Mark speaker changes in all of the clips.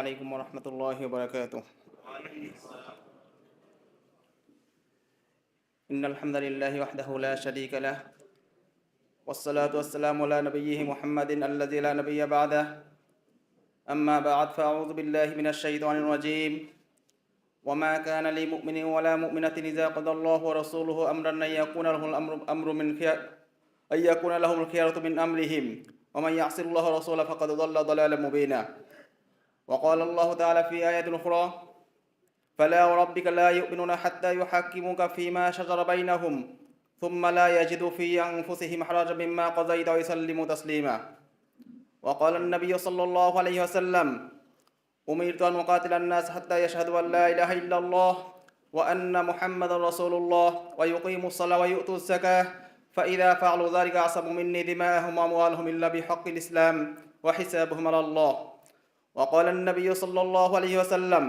Speaker 1: عليكم ورحمة الله وبركاته. إن الحمد لله وحده لا شريك له والصلاة والسلام على نبيه محمد الذي لا نبي بعده. أما بعد فأعوذ بالله من الشيطان الرجيم. وما كان لمؤمن ولا مؤمنة إذا قضى الله ورسوله أمرا أن يكون لهم الخيرة من أمرهم ومن يعص الله ورسوله فقد ضل ضلالا مبينا. وقال الله تعالى في آية أخرى: فلا وربك لا يؤمنون حتى يحكموك فيما شجر بينهم ثم لا يجدوا في أنفسهم حرجا مما قضيت ويسلموا تسليما. وقال النبي صلى الله عليه وسلم: أمرت أن أقاتل الناس حتى يشهدوا أن لا إله إلا الله وأن محمدا رسول الله ويقيموا الصلاة ويؤتوا الزكاة فإذا فعلوا ذلك عصموا مني دماءهم وأموالهم إلا بحق الإسلام وحسابهم على الله. وقال النبي صلى الله عليه وسلم: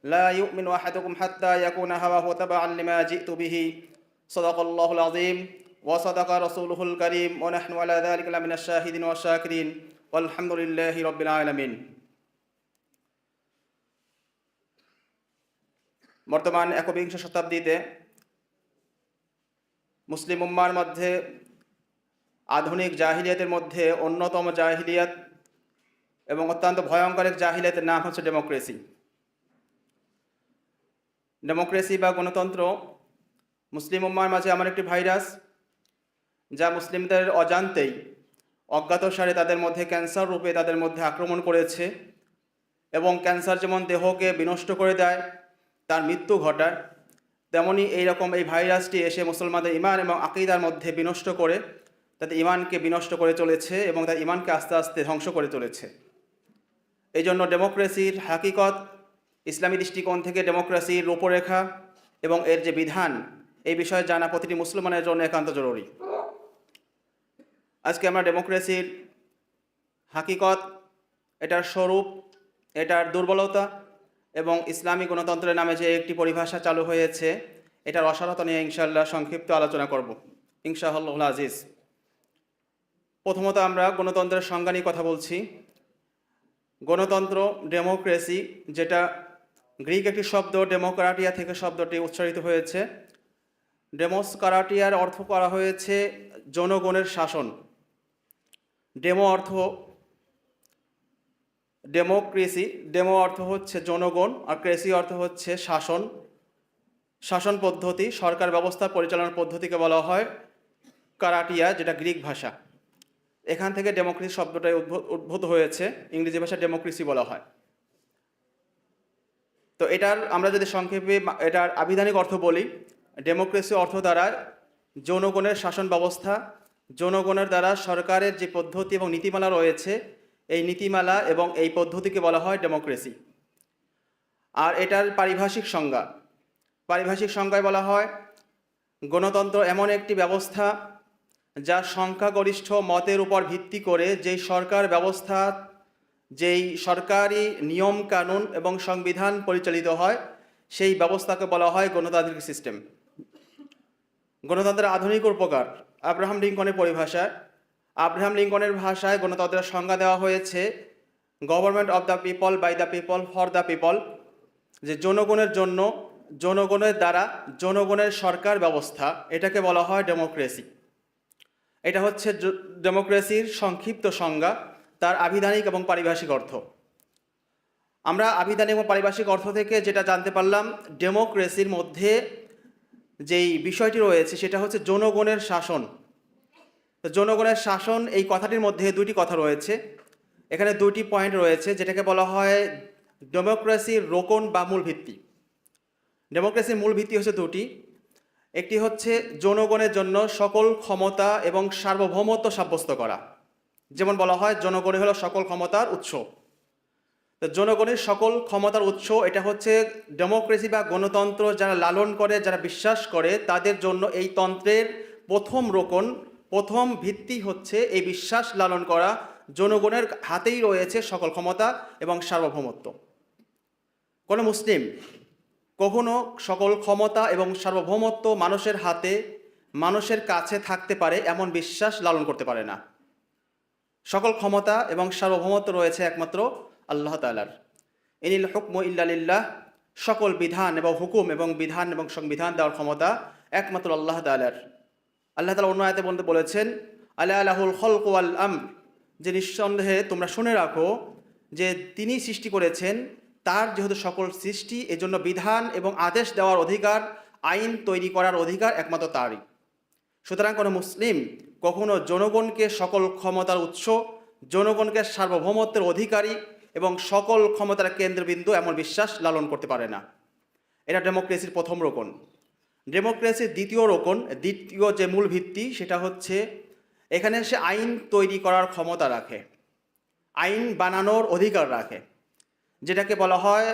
Speaker 1: لا يؤمن أحدكم حتى يكون هواه تبعا لما جئت به. صدق الله العظيم وصدق رسوله الكريم ونحن على ذلك لمن الشاهدين والشاكرين والحمد لله رب العالمين. বর্তমান একবিংশ শতাব্দীতে মুসলিম উম্মার মধ্যে আধুনিক জাহিলিয়াতের মধ্যে অন্যতম জাহিলিয়াত এবং অত্যন্ত ভয়ঙ্কর এক জাহিলিয়াতের নাম হচ্ছে ডেমোক্রেসি। ডেমোক্রেসি বা গণতন্ত্র মুসলিম উম্মার মাঝে এমন একটি ভাইরাস যা মুসলিমদের অজান্তেই অজ্ঞাতসারে তাদের মধ্যে ক্যান্সার রূপে তাদের মধ্যে আক্রমণ করেছে এবং ক্যান্সার যেমন দেহকে বিনষ্ট করে দেয়, তার মৃত্যু ঘটায়, তেমনি এইরকম এই ভাইরাসটি এসে মুসলমানদের ঈমান এবং আকীদার মধ্যে বিনষ্ট করে তাদের ঈমানকে বিনষ্ট করে চলেছে এবং তার ঈমানকে আস্তে আস্তে ধ্বংস করে চলেছে। এই জন্য ডেমোক্রেসির হাকিকত, ইসলামী দৃষ্টিকোণ থেকে ডেমোক্রেসির রূপরেখা এবং এর যে বিধান, এই বিষয়ে জানা প্রতিটি মুসলমানের জন্য একান্ত জরুরি। আজকে আমরা ডেমোক্রেসির হাকিকত, এটার স্বরূপ, এটার দুর্বলতা এবং ইসলামী গণতন্ত্রের নামে যে একটি পরিভাষা চালু হয়েছে এটার অসারতা নিয়ে ইনশাআল্লাহ সংক্ষিপ্ত আলোচনা করব ইনশাআল্লাহ আজিজ। প্রথমত আমরা গণতন্ত্রের সংজ্ঞা নিয়ে কথা বলছি। গণতন্ত্র, ডেমোক্রেসি, যেটা গ্রিক একটি শব্দ ডেমোক্রাটিয়া থেকে শব্দটি উচ্চারিত হয়েছে। ডেমোক্রাটিয়ার অর্থ করা হয়েছে জনগণের শাসন। ডেমো অর্থ ডেমোক্রেসি, ডেমো অর্থ হচ্ছে জনগণ আর ক্রেসি অর্থ হচ্ছে শাসন। শাসন পদ্ধতি, সরকার ব্যবস্থা পরিচালনার পদ্ধতিকে বলা হয় কারাটিয়া, যেটা গ্রিক ভাষা। এখান থেকে ডেমোক্রেসি শব্দটাই উদ্ভূত হয়েছে, ইংরেজি ভাষায় ডেমোক্রেসি বলা হয়। তো এটার আমরা যদি সংক্ষেপে এটার আবিধানিক অর্থ বলি, ডেমোক্রেসি অর্থ দ্বারা জনগণের শাসন ব্যবস্থা, জনগণের দ্বারা সরকারের যে পদ্ধতি এবং নীতিমালা রয়েছে এই নীতিমালা এবং এই পদ্ধতিকে বলা হয় ডেমোক্রেসি। আর এটার পারিভাষিক সংজ্ঞায় বলা হয় গণতন্ত্র এমন একটি ব্যবস্থা যা সংখ্যাগরিষ্ঠ মতের উপর ভিত্তি করে যেই সরকার ব্যবস্থা, যেই সরকারি নিয়ম কানুন এবং সংবিধান পরিচালিত হয় সেই ব্যবস্থাকে বলা হয় গণতান্ত্রিক সিস্টেম। গণতন্ত্রের আধুনিক উপকার আব্রাহাম লিঙ্কনের ভাষায় গণতন্ত্রের সংজ্ঞা দেওয়া হয়েছে government of the people, by the people, for the people, যে জনগণের জন্য, জনগণের দ্বারা জনগণের সরকার ব্যবস্থা, এটাকে বলা হয় ডেমোক্রেসি। এটা হচ্ছে ডেমোক্রেসির সংক্ষিপ্ত সংজ্ঞা, তার আবিধানিক এবং পারিভাষিক অর্থ। আমরা আবিধানিক এবং পারিভাষিক অর্থ থেকে যেটা জানতে পারলাম, ডেমোক্রেসির মধ্যে যেই বিষয়টি রয়েছে সেটা হচ্ছে জনগণের শাসন। জনগণের শাসন এই কথাটির মধ্যে দুইটি কথা রয়েছে, এখানে দুইটি পয়েন্ট রয়েছে যেটাকে বলা হয় ডেমোক্রেসির রোকন বা মূল ভিত্তি। ডেমোক্রেসির মূল ভিত্তি হচ্ছে দুটি, একটি হচ্ছে জনগণের জন্য সকল ক্ষমতা এবং সার্বভৌমত্ব সাব্যস্ত করা, যেমন বলা হয় জনগণই হলো সকল ক্ষমতার উৎস। তো জনগণের সকল ক্ষমতার উৎস, এটা হচ্ছে ডেমোক্রেসি বা গণতন্ত্র যারা লালন করে, যারা বিশ্বাস করে, তাদের জন্য এই তন্ত্রের প্রথম রোকন, প্রথম ভিত্তি হচ্ছে এই বিশ্বাস লালন করা জনগণের হাতেই রয়েছে সকল ক্ষমতা এবং সার্বভৌমত্ব। কোনো মুসলিম কখনো সকল ক্ষমতা এবং সার্বভৌমত্ব মানুষের হাতে, মানুষের কাছে থাকতে পারে এমন বিশ্বাস লালন করতে পারে না। সকল ক্ষমতা এবং সার্বভৌমত্ব রয়েছে একমাত্র আল্লাহ তাআলার। ইনিল হুকমু ইল্লা লিল্লাহ, সকল বিধান এবং হুকুম এবং বিধান এবং সংবিধান দেওয়ার ক্ষমতা একমাত্র আল্লাহ তাআলার। আল্লাহ তাআলা অন্য আয়াতে বলেছেন, আলা লাহুল খলকু ওয়াল আমর, যে নিঃসন্দেহে তোমরা শুনে রাখো যে তিনি সৃষ্টি করেছেন, তার যেহেতু সকল সৃষ্টি, এজন্য বিধান এবং আদেশ দেওয়ার অধিকার, আইন তৈরি করার অধিকার একমাত্র তারই। সুতরাং কোনো মুসলিম কখনো জনগণকে সকল ক্ষমতার উৎস, জনগণকে সার্বভৌমত্বের অধিকারী এবং সকল ক্ষমতার কেন্দ্রবিন্দু এমন বিশ্বাস লালন করতে পারে না। এটা ডেমোক্রেসির প্রথম রোকন। ডেমোক্রেসির দ্বিতীয় যে মূল ভিত্তি, সেটা হচ্ছে এখানে সে আইন তৈরি করার ক্ষমতা রাখে, আইন বানানোর অধিকার রাখে, যেটাকে বলা হয়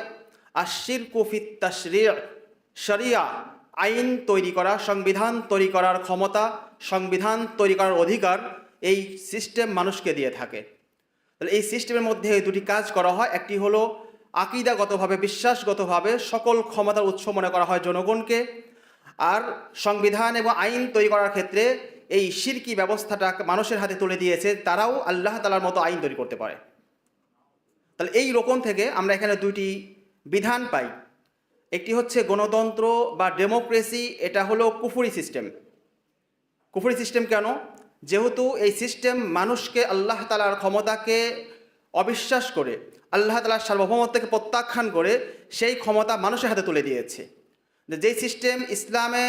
Speaker 1: আশশিরকু ফিত তাশরিয়, শরিয়া, আইন তৈরি করা, সংবিধান তৈরি করার ক্ষমতা, সংবিধান তৈরি করার অধিকার এই সিস্টেম মানুষকে দিয়ে থাকে। তাহলে এই সিস্টেমের মধ্যে দুটি কাজ করা হয়। একটি হলো আকীদাগতভাবে, বিশ্বাসগতভাবে সকল ক্ষমতার উৎস মনে করা হয় জনগণকে, আর সংবিধান এবং আইন তৈরি করার ক্ষেত্রে এই শিরকি ব্যবস্থাটা মানুষের হাতে তুলে দিয়েছে, তারাও আল্লাহ তাআলার মতো আইন তৈরি করতে পারে। তাহলে এই রোকন থেকে আমরা এখানে দুটি বিধান পাই। একটি হচ্ছে গণতন্ত্র বা ডেমোক্রেসি, এটা হলো কুফরি সিস্টেম। কুফরি সিস্টেম কেন? যেহেতু এই সিস্টেম মানুষকে আল্লাহ তাআলার ক্ষমতাকে অবিশ্বাস করে, আল্লাহ তাআলার সার্বভৌমত্বকে প্রত্যাখ্যান করে সেই ক্ষমতা মানুষের হাতে তুলে দিয়েছে। যেই সিস্টেম ইসলামে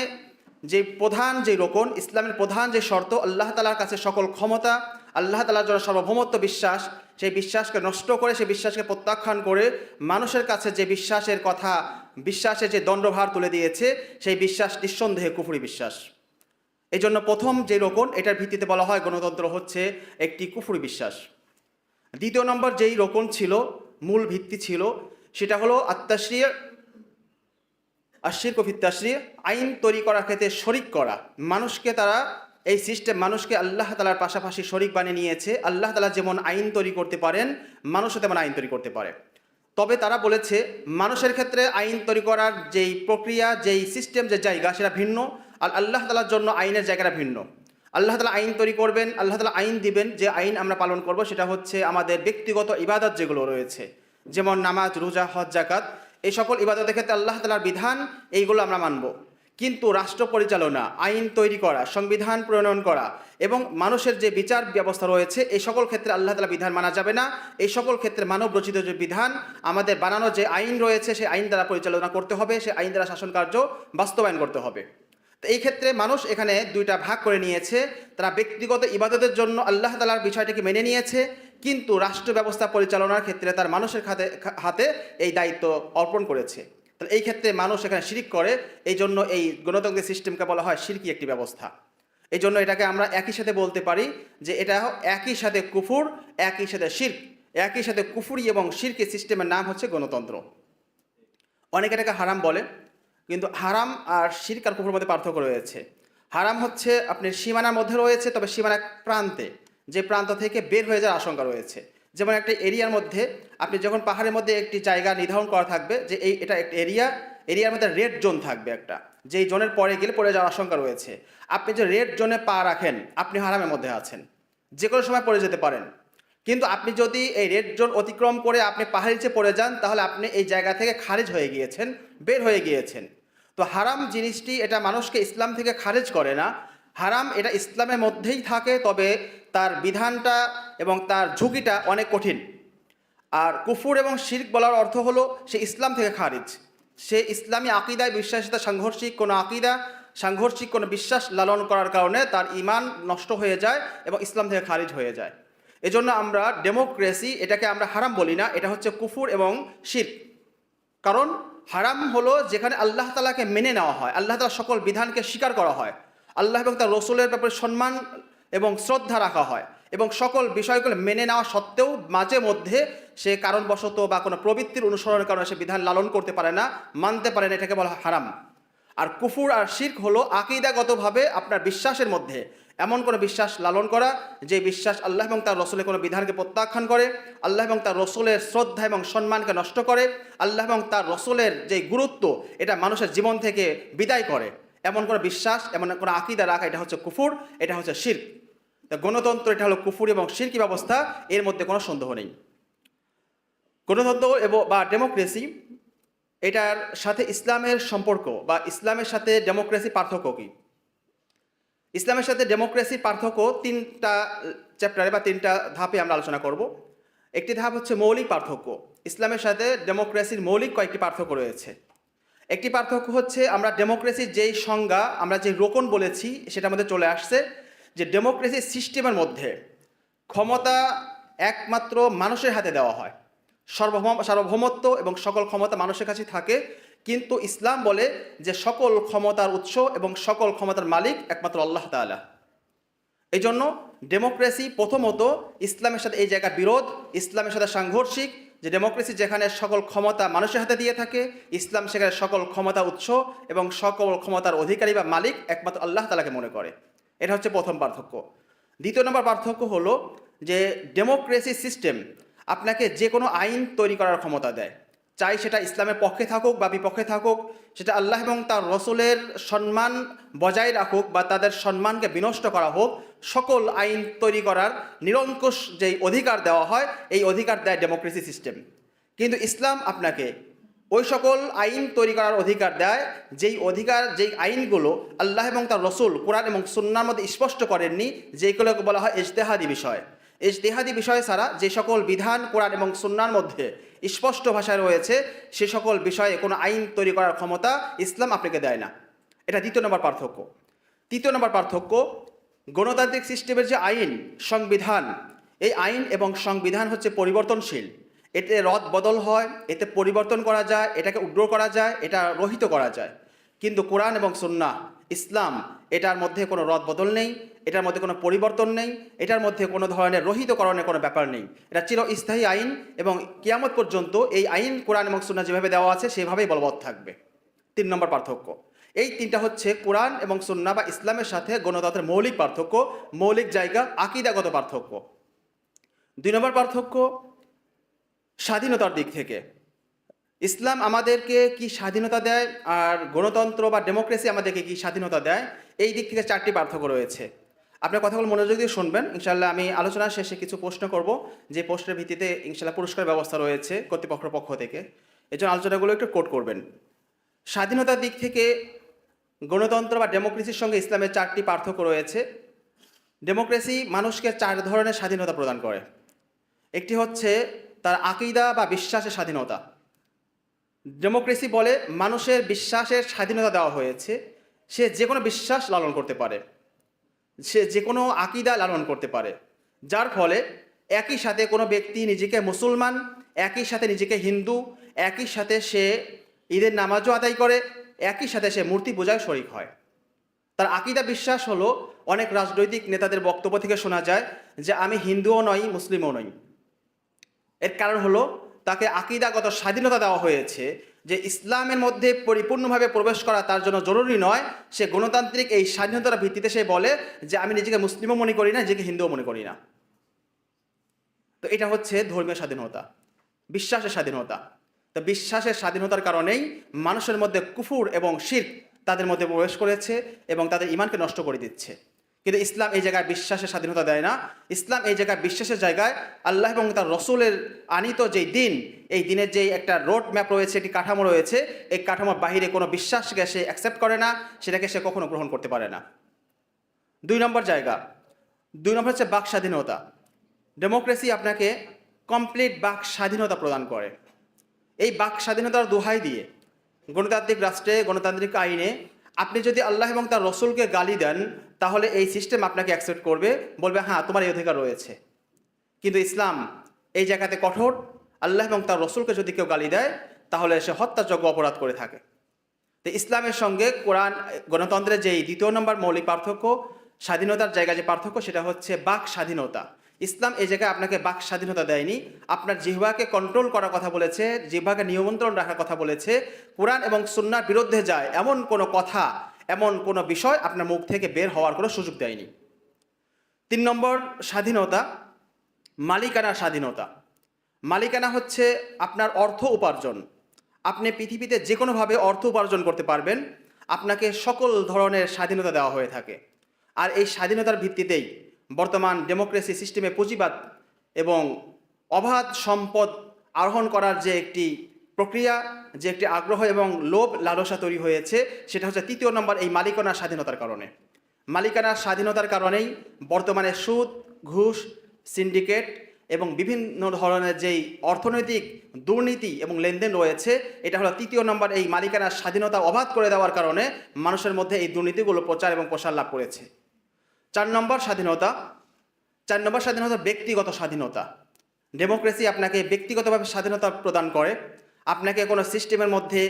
Speaker 1: যে রোকন, ইসলামের প্রধান যে শর্ত, আল্লাহ তাআলার কাছে সকল ক্ষমতা, আল্লাহ তাআলার জন্য সার্বভৌমত্ব বিশ্বাস, সেই বিশ্বাসকে নষ্ট করে, সেই বিশ্বাসকে প্রত্যাখ্যান করে মানুষের কাছে যে বিশ্বাসের যে দণ্ডভার তুলে দিয়েছে, সেই বিশ্বাস নিঃসন্দেহে কুফরি বিশ্বাস। এই জন্য প্রথম যে রোকন, এটার ভিত্তিতে বলা হয় গণতন্ত্র হচ্ছে একটি কুফরি বিশ্বাস। দ্বিতীয় নম্বর যেই রোকন ছিল, মূল ভিত্তি ছিল, সেটা হলো আশশিরকু ফিত তাশরিয়, আইন তৈরি করার ক্ষেত্রে শরিক করা। এই সিস্টেম মানুষকে আল্লাহ তাআলার পাশাপাশি শরিক বানিয়ে নিয়েছে। আল্লাহ তাআলা যেমন আইন তৈরি করতে পারেন, মানুষও তেমন আইন তৈরি করতে পারে। তবে তারা বলেছে মানুষের ক্ষেত্রে আইন তৈরি করার যেই প্রক্রিয়া, যেই সিস্টেম, যে জায়গা, সেটা ভিন্ন, আর আল্লাহ তাআলার জন্য আইনের জায়গাটা ভিন্ন। আল্লাহ তাআলা আইন তৈরি করবেন, আল্লাহ তাআলা আইন দিবেন, যে আইন আমরা পালন করব সেটা হচ্ছে আমাদের ব্যক্তিগত ইবাদত যেগুলো রয়েছে, যেমন নামাজ, রোজা, হজ, যাকাত, এই সকল ইবাদতের ক্ষেত্রে আল্লাহ তাআলার বিধান, এইগুলো আমরা মানব। কিন্তু রাষ্ট্র পরিচালনা, আইন তৈরি করা, সংবিধান প্রণয়ন করা এবং মানুষের যে বিচার ব্যবস্থা রয়েছে, এই সকল ক্ষেত্রে আল্লাহ তাআলা বিধান মানা যাবে না। এই সকল ক্ষেত্রে মানব রচিত যে বিধান, আমাদের বানানো যে আইন রয়েছে, সেই আইন দ্বারা পরিচালনা করতে হবে, সেই আইন দ্বারা শাসন কার্য বাস্তবায়ন করতে হবে। তো এই ক্ষেত্রে মানুষ এখানে দুইটা ভাগ করে নিয়েছে। তারা ব্যক্তিগত ইবাদতের জন্য আল্লাহ তাআলার বিষয়টিকে মেনে নিয়েছে, কিন্তু রাষ্ট্র ব্যবস্থা পরিচালনার ক্ষেত্রে তার মানুষের হাতে এই দায়িত্ব অর্পণ করেছে। তাহলে এই ক্ষেত্রে মানুষ এখানে শিরক করে, এই জন্য এই গণতান্ত্রিক সিস্টেমকে বলা হয় শিরকি একটি ব্যবস্থা। এই জন্য এটাকে আমরা একই সাথে বলতে পারি যে এটা একই সাথে কুফর, একই সাথে শিরক, একই সাথে কুফরি এবং শিরকি সিস্টেমের নাম হচ্ছে গণতন্ত্র। অনেকে এটাকে হারাম বলে, কিন্তু হারাম আর শিরক আর কুফরের মধ্যে পার্থক্য রয়েছে। হারাম হচ্ছে আপনার সীমানার মধ্যে রয়েছে, তবে সীমানার প্রান্তে, যে প্রান্ত থেকে বের হয়ে যাওয়ার আশঙ্কা রয়েছে। যেমন একটা এরিয়ার মধ্যে, আপনি যখন পাহাড়ের মধ্যে একটি জায়গা নির্ধারণ করা থাকবে যে এটা একটা এরিয়ার মধ্যে রেড জোন থাকবে একটা, যেই জোনের পরে গেলে পড়ে যাওয়ার আশঙ্কা রয়েছে। আপনি যে রেড জোনে পা রাখেন, আপনি হারামের মধ্যে আছেন, যে কোনো সময় পড়ে যেতে পারেন। কিন্তু আপনি যদি এই রেড জোন অতিক্রম করে আপনি পাহাড়ের নিচে পড়ে যান, তাহলে আপনি এই জায়গা থেকে খারিজ হয়ে গিয়েছেন, বের হয়ে গিয়েছেন। তো হারাম জিনিসটি এটা মানুষকে ইসলাম থেকে খারিজ করে না। হারাম এটা ইসলামের মধ্যেই থাকে, তবে তার বিধানটা এবং তার ঝুঁকিটা অনেক কঠিন। আর কুফর এবং শিরক বলার অর্থ হলো সে ইসলাম থেকে খারিজ, সে ইসলামী আকিদায় বিশ্বাসিতা সাংঘর্ষিক কোনো বিশ্বাস লালন করার কারণে তার ঈমান নষ্ট হয়ে যায় এবং ইসলাম থেকে খারিজ হয়ে যায়। এজন্য আমরা ডেমোক্রেসি এটাকে আমরা হারাম বলি না, এটা হচ্ছে কুফর এবং শিরক। কারণ হারাম হলো যেখানে আল্লাহ তাআলাকে মেনে নেওয়া হয়, আল্লাহ তাআলার সকল বিধানকে স্বীকার করা হয়, আল্লাহ এবং তার রসুলের ব্যাপারে সম্মান এবং শ্রদ্ধা রাখা হয়, এবং সকল বিষয়গুলো মেনে নেওয়া সত্ত্বেও মাঝে মধ্যে সে কারণবশত বা কোনো প্রবৃত্তির অনুসরণের কারণে সে বিধান লালন করতে পারে না, মানতে পারে না, এটাকে বলা হয় হারাম। আর কুফর আর শিরক হলো আকীদাগতভাবে আপনার বিশ্বাসের মধ্যে এমন কোনো বিশ্বাস লালন করা, যে বিশ্বাস আল্লাহ এবং তার রসুলের কোনো বিধানকে প্রত্যাখ্যান করে, আল্লাহ এবং তার রসুলের শ্রদ্ধা এবং সম্মানকে নষ্ট করে, আল্লাহ এবং তার রসুলের যে গুরুত্ব এটা মানুষের জীবন থেকে বিদায় করে, এমন কোনো বিশ্বাস, এমন কোনো আকীদা রাখা, এটা হচ্ছে কুফর, এটা হচ্ছে শিরক। গণতন্ত্র এটা হলো কুফর এবং শিরকি ব্যবস্থা, এর মধ্যে কোনো সন্দেহ নেই। গণতন্ত্র বা ডেমোক্রেসি, এটার সাথে ইসলামের সম্পর্ক বা ইসলামের সাথে ডেমোক্রেসি পার্থক্য কী? ইসলামের সাথে ডেমোক্রেসির পার্থক্য তিনটা চ্যাপ্টারে বা তিনটা ধাপে আমরা আলোচনা করব। একটি ধাপ হচ্ছে মৌলিক পার্থক্য। ইসলামের সাথে ডেমোক্রেসির মৌলিক কয়েকটি পার্থক্য রয়েছে। একটি পার্থক্য হচ্ছে আমরা ডেমোক্রেসির যেই সংজ্ঞা, আমরা যে রোকন বলেছি সেটার মধ্যে চলে আসছে যে ডেমোক্রেসির সিস্টেমের মধ্যে ক্ষমতা একমাত্র মানুষের হাতে দেওয়া হয়, সার্বভৌমত্ব এবং সকল ক্ষমতা মানুষের কাছে থাকে। কিন্তু ইসলাম বলে যে সকল ক্ষমতার উৎস এবং সকল ক্ষমতার মালিক একমাত্র আল্লাহ তাআলা। এই জন্য ডেমোক্রেসি প্রথমত ইসলামের সাথে এই জায়গা বিরোধ, ইসলামের সাথে সাংঘর্ষিক। যে ডেমোক্রেসি যেখানে সকল ক্ষমতা মানুষের হাতে দিয়ে থাকে, ইসলাম সেখানে সকল ক্ষমতার উৎস এবং সকল ক্ষমতার অধিকারী বা মালিক একমাত্র আল্লাহ তাআলাকে মনে করে। এটা হচ্ছে প্রথম পার্থক্য। দ্বিতীয় নম্বর পার্থক্য হলো যে ডেমোক্রেসি সিস্টেম আপনাকে যে কোনো আইন তৈরি করার ক্ষমতা দেয়, চাই সেটা ইসলামের পক্ষে থাকুক বা বিপক্ষে থাকুক, সেটা আল্লাহ এবং তার রসুলের সম্মান বজায় রাখুক বা তাদের সম্মানকে বিনষ্ট করা হোক, সকল আইন তৈরি করার নিরঙ্কুশ যেই অধিকার দেওয়া হয়, এই অধিকার দেয় ডেমোক্রেসি সিস্টেম। কিন্তু ইসলাম আপনাকে ওই সকল আইন তৈরি করার অধিকার দেয় যেই আইনগুলো আল্লাহ এবং তার রসুল কোরআন এবং সুন্নাহর মধ্যে স্পষ্ট করেননি, যেগুলোকে বলা হয় ইজতেহাদি বিষয়। ইজতেহাদি বিষয় ছাড়া যে সকল বিধান কোরআন এবং সুন্নাহর মধ্যে স্পষ্ট ভাষায় রয়েছে, সে সকল বিষয়ে কোনো আইন তৈরি করার ক্ষমতা ইসলাম আপনাকে দেয় না। এটা দ্বিতীয় নম্বর পার্থক্য। তৃতীয় নম্বর পার্থক্য, গণতান্ত্রিক সিস্টেমের যে আইন, সংবিধান, এই আইন এবং সংবিধান হচ্ছে পরিবর্তনশীল। এতে রদ বদল হয়, এতে পরিবর্তন করা যায়, এটাকে উগ্র করা যায়, এটা রহিত করা যায়। কিন্তু কোরআন এবং সুন্নাহ, ইসলাম, এটার মধ্যে কোনো রদ বদল নেই, এটার মধ্যে কোনো পরিবর্তন নেই, এটার মধ্যে কোনো ধরনের রহিতকরণের কোনো ব্যাপার নেই। এটা চিরস্থায়ী আইন এবং কিয়ামত পর্যন্ত এই আইন কোরআন এবং সুন্নাহ যেভাবে দেওয়া আছে সেভাবেই বলবৎ থাকবে। 3 নম্বর পার্থক্য। এই তিনটা হচ্ছে কোরআন এবং সুন্নাহ বা ইসলামের সাথে গণতন্ত্রের মৌলিক পার্থক্য, মৌলিক জায়গা, আকীদাগত পার্থক্য। 2 নম্বর পার্থক্য স্বাধীনতার দিক থেকে। ইসলাম আমাদেরকে কি স্বাধীনতা দেয় আর গণতন্ত্র বা ডেমোক্রেসি আমাদেরকে কি স্বাধীনতা দেয়, এই দিক থেকে 4টি পার্থক্য রয়েছে। আপনার কথাগুলো মনোযোগ দিয়ে শুনবেন। ইনশাআল্লাহ আমি আলোচনার শেষে কিছু প্রশ্ন করব, যে প্রশ্নের ভিত্তিতে ইনশাআল্লাহ পুরস্কার ব্যবস্থা রয়েছে কর্তৃপক্ষের পক্ষ থেকে। এই জন্য আলোচনাগুলো একটু কোট করবেন। স্বাধীনতার দিক থেকে গণতন্ত্র বা ডেমোক্রেসির সঙ্গে ইসলামের 4টি পার্থক্য রয়েছে। ডেমোক্রেসি মানুষকে 4 ধরনের স্বাধীনতা প্রদান করে। একটি হচ্ছে তার আকীদা বা বিশ্বাসের স্বাধীনতা। ডেমোক্রেসি বলে মানুষের বিশ্বাসের স্বাধীনতা দেওয়া হয়েছে, সে যে কোনো বিশ্বাস লালন করতে পারে, সে যে কোনো আকীদা লালন করতে পারে, যার ফলে একই সাথে কোনো ব্যক্তি নিজেকে মুসলমান, একই সাথে নিজেকে হিন্দু, একই সাথে সে ঈদের নামাজও আদায় করে, একই সাথে সে মূর্তি পূজায় শরিক হয়। তার আকীদা বিশ্বাস হলো, অনেক রাজনৈতিক নেতাদের বক্তব্য থেকে শোনা যায় যে আমি হিন্দুও নই, মুসলিমও নই। এর কারণ হলো তাকে আকীদাগত স্বাধীনতা দেওয়া হয়েছে, যে ইসলামের মধ্যে পরিপূর্ণভাবে প্রবেশ করা তার জন্য জরুরি নয়। সে গণতান্ত্রিক এই স্বাধীনতার ভিত্তিতে সে বলে যে আমি নিজেকে মুসলিমও মনে করি না, নিজেকে হিন্দুও মনে করি না। তো এটা হচ্ছে ধর্মীয় স্বাধীনতা, বিশ্বাসের স্বাধীনতা। তো বিশ্বাসের স্বাধীনতার কারণেই মানুষের মধ্যে কুফুর এবং শিরক তাদের মধ্যে প্রবেশ করেছে এবং তাদের ঈমানকে নষ্ট করে দিচ্ছে। কিন্তু ইসলাম এই জায়গায় বিশ্বাসের স্বাধীনতা দেয় না। ইসলাম এই জায়গায় বিশ্বাসের জায়গায় আল্লাহ এবং তার রসুলের আনিত যেই দিন, এই দিনের যেই একটা রোড ম্যাপ রয়েছে, একটি কাঠামো রয়েছে, এই কাঠামোর বাহিরে কোনো বিশ্বাসকে সে অ্যাকসেপ্ট করে না, সেটাকে সে কখনো গ্রহণ করতে পারে না। 2 নম্বর জায়গা, 2 নম্বর হচ্ছে বাক স্বাধীনতা। ডেমোক্রেসি আপনাকে কমপ্লিট বাক স্বাধীনতা প্রদান করে। এই বাক স্বাধীনতার দোহাই দিয়ে গণতান্ত্রিক রাষ্ট্রে, গণতান্ত্রিক আইনে আপনি যদি আল্লাহ এবং তার রসুলকে গালি দেন, তাহলে এই সিস্টেম আপনাকে অ্যাকসেপ্ট করবে, বলবে হ্যাঁ তোমার এই অধিকার রয়েছে। কিন্তু ইসলাম এই জায়গাতে কঠোর। আল্লাহ এবং তার রসুলকে যদি কেউ গালি দেয়, তাহলে সে হত্যাযোগ্য অপরাধ করে থাকে। তো ইসলামের সঙ্গে কোরআন গণতন্ত্রের যেই 2 নম্বর মৌলিক পার্থক্য, স্বাধীনতার জায়গায় যে পার্থক্য, সেটা হচ্ছে বাক স্বাধীনতা। ইসলাম এই জায়গায় আপনাকে বাক স্বাধীনতা দেয়নি, আপনার জিহ্বাকে কন্ট্রোল করার কথা বলেছে, জিহ্বাকে নিয়ন্ত্রণ রাখার কথা বলেছে। কোরআন এবং সুন্নাহর বিরুদ্ধে যায় এমন কোনো কথা, এমন কোনো বিষয় আপনার মুখ থেকে বের হওয়ার কোনো সুযোগ দেয়নি। 3 নম্বর স্বাধীনতা, মালিকানা স্বাধীনতা। মালিকানা হচ্ছে আপনার অর্থ উপার্জন। আপনি পৃথিবীতে যে কোনোভাবে অর্থ উপার্জন করতে পারবেন, আপনাকে সকল ধরনের স্বাধীনতা দেওয়া হয়ে থাকে। আর এই স্বাধীনতার ভিত্তিতেই বর্তমান ডেমোক্রেসি সিস্টেমে পুঁজিবাদ এবং অবাধ সম্পদ আরোহণ করার যে একটি প্রক্রিয়া, যে একটি আগ্রহ এবং লোভ লালসা তৈরি হয়েছে, সেটা হচ্ছে তৃতীয় নম্বর এই মালিকানার স্বাধীনতার কারণে। মালিকানার স্বাধীনতার কারণেই বর্তমানে সুদ, ঘুষ, সিন্ডিকেট এবং বিভিন্ন ধরনের যেই অর্থনৈতিক দুর্নীতি এবং লেনদেন রয়েছে, এটা হলো তৃতীয় নম্বর এই মালিকানার স্বাধীনতা অবাধ করে দেওয়ার কারণে মানুষের মধ্যে এই দুর্নীতিগুলো প্রচার এবং প্রসার লাভ করেছে। 4 নম্বর স্বাধীনতা ব্যক্তিগত স্বাধীনতা। ডেমোক্রেসি আপনাকে ব্যক্তিগতভাবে স্বাধীনতা প্রদান করে। আপনাকে কোনো সিস্টেমের মধ্যে,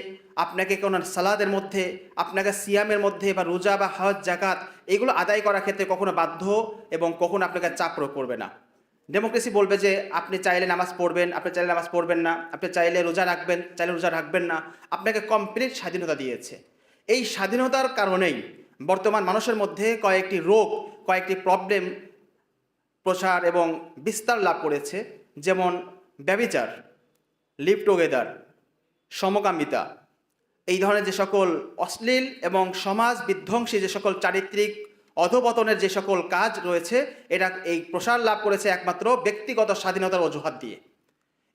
Speaker 1: আপনাকে কোনো সালাদের মধ্যে, আপনাকে সিয়ামের মধ্যে বা রোজা বা হজ, জাকাত এগুলো আদায় করার ক্ষেত্রে কখনো বাধ্য এবং কখনো আপনাকে চাপ প্রয়োগ করবে না। ডেমোক্রেসি বলবে যে আপনি চাইলে নামাজ পড়বেন, আপনি চাইলে নামাজ পড়বেন না, আপনি চাইলে রোজা রাখবেন, চাইলে রোজা রাখবেন না, আপনাকে কমপ্লিট স্বাধীনতা দিয়েছে। এই স্বাধীনতার কারণেই বর্তমান মানুষের মধ্যে কয়েকটি রোগ, কয়েকটি প্রবলেম প্রসার এবং বিস্তার লাভ করেছে, যেমন ব্যভিচার, লিভ টুগেদার, সমকামিতা, এই ধরনের যে সকল অশ্লীল এবং সমাজ বিধ্বংসী যে সকল চারিত্রিক অধপতনের যে সকল কাজ রয়েছে, এটা এই প্রসার লাভ করেছে একমাত্র ব্যক্তিগত স্বাধীনতার অজুহাত দিয়ে।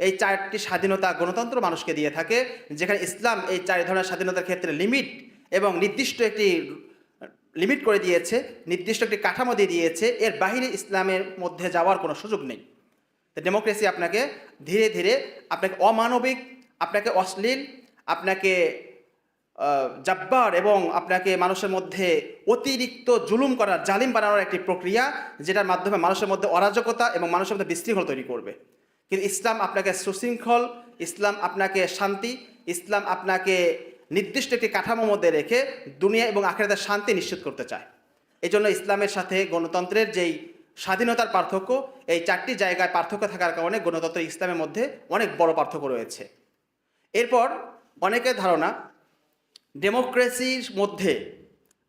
Speaker 1: এই 4টি স্বাধীনতা গণতন্ত্র মানুষকে দিয়ে থাকে, যেখানে ইসলাম এই 4 ধরনের স্বাধীনতার ক্ষেত্রে লিমিট এবং নির্দিষ্ট একটি লিমিট করে দিয়েছে, নির্দিষ্ট একটি কাঠামো দিয়ে দিয়েছে। এর বাহিরে ইসলামের মধ্যে যাওয়ার কোনো সুযোগ নেই। তো ডেমোক্রেসি আপনাকে ধীরে ধীরে আপনাকে অমানবিক, আপনাকে অশ্লীল, আপনাকে জাব্বার এবং আপনাকে মানুষের মধ্যে অতিরিক্ত জুলুম করার, জালিম বানানোর একটি প্রক্রিয়া, যেটার মাধ্যমে মানুষের মধ্যে অরাজকতা এবং মানুষের মধ্যে বিশৃঙ্খল তৈরি করবে। কিন্তু ইসলাম আপনাকে সুশৃঙ্খল, ইসলাম আপনাকে শান্তি, ইসলাম আপনাকে নির্দিষ্ট একটি কাঠামোর মধ্যে রেখে দুনিয়া এবং আখিরাতের শান্তি নিশ্চিত করতে চায়। এই জন্য ইসলামের সাথে গণতন্ত্রের যেই স্বাধীনতার পার্থক্য, এই 4টি জায়গায় পার্থক্য থাকার কারণে গণতন্ত্র ইসলামের মধ্যে অনেক বড় পার্থক্য রয়েছে। এরপর অনেকের ধারণা ডেমোক্রেসির মধ্যে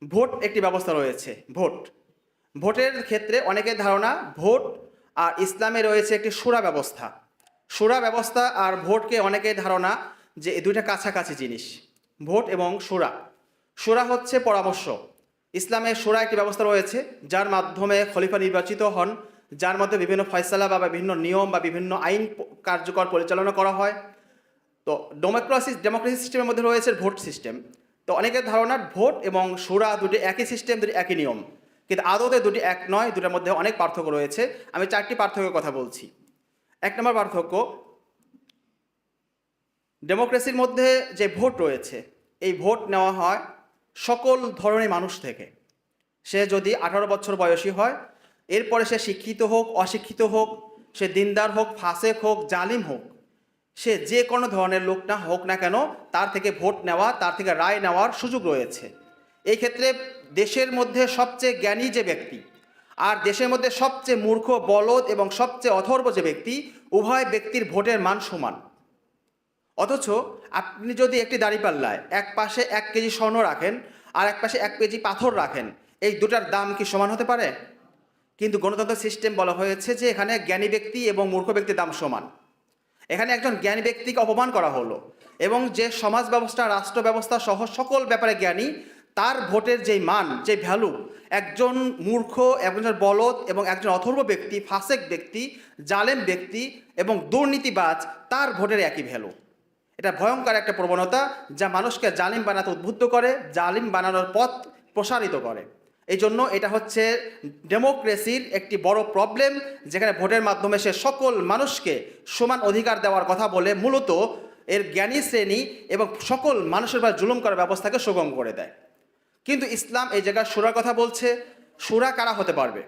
Speaker 1: ভোট একটি ব্যবস্থা রয়েছে। ভোটের ক্ষেত্রে অনেকের ধারণা ভোট আর ইসলামে রয়েছে একটি শুরা ব্যবস্থা। শুরা ব্যবস্থা আর ভোটকে অনেকের ধারণা যে এই দুইটা কাছাকাছি জিনিস, ভোট এবং শুরা হচ্ছে পরামর্শ। ইসলামের শুরা একটি ব্যবস্থা রয়েছে, যার মাধ্যমে খলিফা নির্বাচিত হন, যার মধ্যে বিভিন্ন ফয়সালা বা বিভিন্ন নিয়ম বা বিভিন্ন আইন কার্যকর পরিচালনা করা হয়। তো ডেমোক্রেসি সিস্টেমের মধ্যে রয়েছে ভোট সিস্টেম। তো অনেকের ধারণা ভোট এবং শুরা দুটি একই সিস্টেম, দুটি একই নিয়ম, কিন্তু আদতে দুটি এক নয়, দুটার মধ্যে অনেক পার্থক্য রয়েছে। আমি 4টি পার্থক্যের কথা বলছি। 1 নম্বর পার্থক্য, ডেমোক্রেসির মধ্যে যে ভোট রয়েছে, এই ভোট নেওয়া হয় সকল ধরনের মানুষ থেকে। সে যদি 18 বছর বয়সী হয়, এরপরে সে শিক্ষিত হোক, অশিক্ষিত হোক, সে দিনদার হোক, ফাসেক হোক, জালিম হোক, সে যে কোনো ধরনের লোক না হোক না কেন, তার থেকে ভোট নেওয়া, তার থেকে রায় নেওয়ার সুযোগ রয়েছে। এই ক্ষেত্রে দেশের মধ্যে সবচেয়ে জ্ঞানী যে ব্যক্তি আর দেশের মধ্যে সবচেয়ে মূর্খ, বলদ এবং সবচেয়ে অথর্ব যে ব্যক্তি, উভয় ব্যক্তির ভোটের মান সমান। অথচ আপনি যদি একটি দাঁড়িপাল্লায় এক পাশে 1 কেজি স্বর্ণ রাখেন আর এক পাশে 1 কেজি পাথর রাখেন, এই দুটার দাম কি সমান হতে পারে? কিন্তু গণতন্ত্র সিস্টেম বলা হয়েছে যে এখানে জ্ঞানী ব্যক্তি এবং মূর্খ ব্যক্তির দাম সমান। এখানে একজন জ্ঞানী ব্যক্তিকে অপমান করা হলো এবং যে সমাজ ব্যবস্থা, রাষ্ট্র ব্যবস্থা সহ সকল ব্যাপারে জ্ঞানী, তার ভোটের যেই মান, যে ভ্যালু, একজন মূর্খ, একজন বলদ এবং একজন অথর্ব ব্যক্তি, ফাসেক ব্যক্তি, জালেম ব্যক্তি এবং দুর্নীতিবাজ, তার ভোটের একই ভ্যালু। এটা ভয়ঙ্কর একটা প্রবণতা, যা মানুষকে জালিম বানাতে উদ্বুদ্ধ করে, জালিম বানানোর পথ প্রসারিত করে। এই জন্য এটা হচ্ছে ডেমোক্রেসির একটি বড় প্রবলেম, যেখানে ভোটের মাধ্যমে সে সকল মানুষকে সমান অধিকার দেওয়ার কথা বলে মূলত এর জ্ঞানী শ্রেণী এবং সকল মানুষের উপর জুলুম করার ব্যবস্থাকে সুগম করে দেয়। কিন্তু ইসলাম এই জায়গায় শুরার কথা বলছে। শুরা কারা হতে পারবে?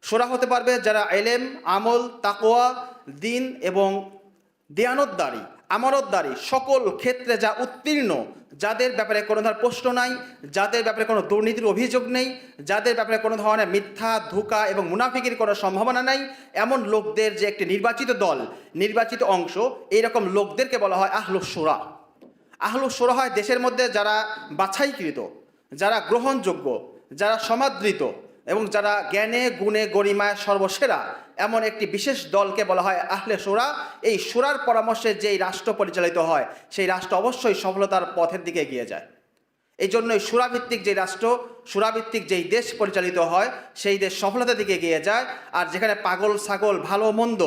Speaker 1: শুরা হতে পারবে যারা ইলম, আমল, তাকওয়া, দিন এবং দিয়ানতদারি, আমানতদারি সকল ক্ষেত্রে যা উত্তীর্ণ, যাদের ব্যাপারে কোনো ধরনের প্রশ্ন নাই, যাদের ব্যাপারে কোনো দুর্নীতির অভিযোগ নেই, যাদের ব্যাপারে কোনো ধরনের মিথ্যা, ধোঁকা এবং মুনাফিকির কোনো সম্ভাবনা নাই, এমন লোকদের যে একটি নির্বাচিত দল, নির্বাচিত অংশ, এইরকম লোকদেরকে বলা হয় আহলুস শুরা। আহলুস শুরা হয় দেশের মধ্যে যারা বাছাইকৃত, যারা গ্রহণযোগ্য, যারা সমাদৃত এবং যারা জ্ঞানে, গুণে, গরিমায় সর্বসেরা, এমন একটি বিশেষ দলকে বলা হয় আহলে শুরা। এই শুরার পরামর্শে যেই রাষ্ট্র পরিচালিত হয়, সেই রাষ্ট্র অবশ্যই সফলতার পথের দিকে এগিয়ে যায়। এই জন্যই সুরাভিত্তিক যে রাষ্ট্র, সুরাভিত্তিক যেই দেশ পরিচালিত হয় সেই দেশ সফলতার দিকে এগিয়ে যায়। আর যেখানে পাগল ছাগল, ভালো মন্দ,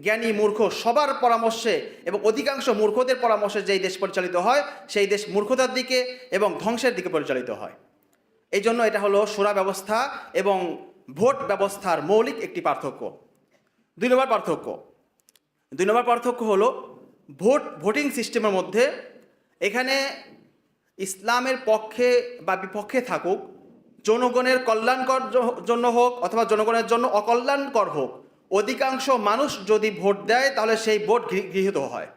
Speaker 1: জ্ঞানী মূর্খ সবার পরামর্শে এবং অধিকাংশ মূর্খদের পরামর্শে যেই দেশ পরিচালিত হয় সেই দেশ মূর্খতার দিকে এবং ধ্বংসের দিকে পরিচালিত হয়। এই জন্য এটা হলো সুরা ব্যবস্থা এবং ভোট ব্যবস্থার মৌলিক একটি পার্থক্য। দুই নম্বর পার্থক্য হলো ভোটিং সিস্টেমের মধ্যে এখানে ইসলামের পক্ষে বা বিপক্ষে থাকুক, জনগণের কল্যাণকর জন্য হোক অথবা জনগণের জন্য অকল্যাণকর হোক, অধিকাংশ মানুষ যদি ভোট দেয় তাহলে সেই ভোট গৃহীত হয়।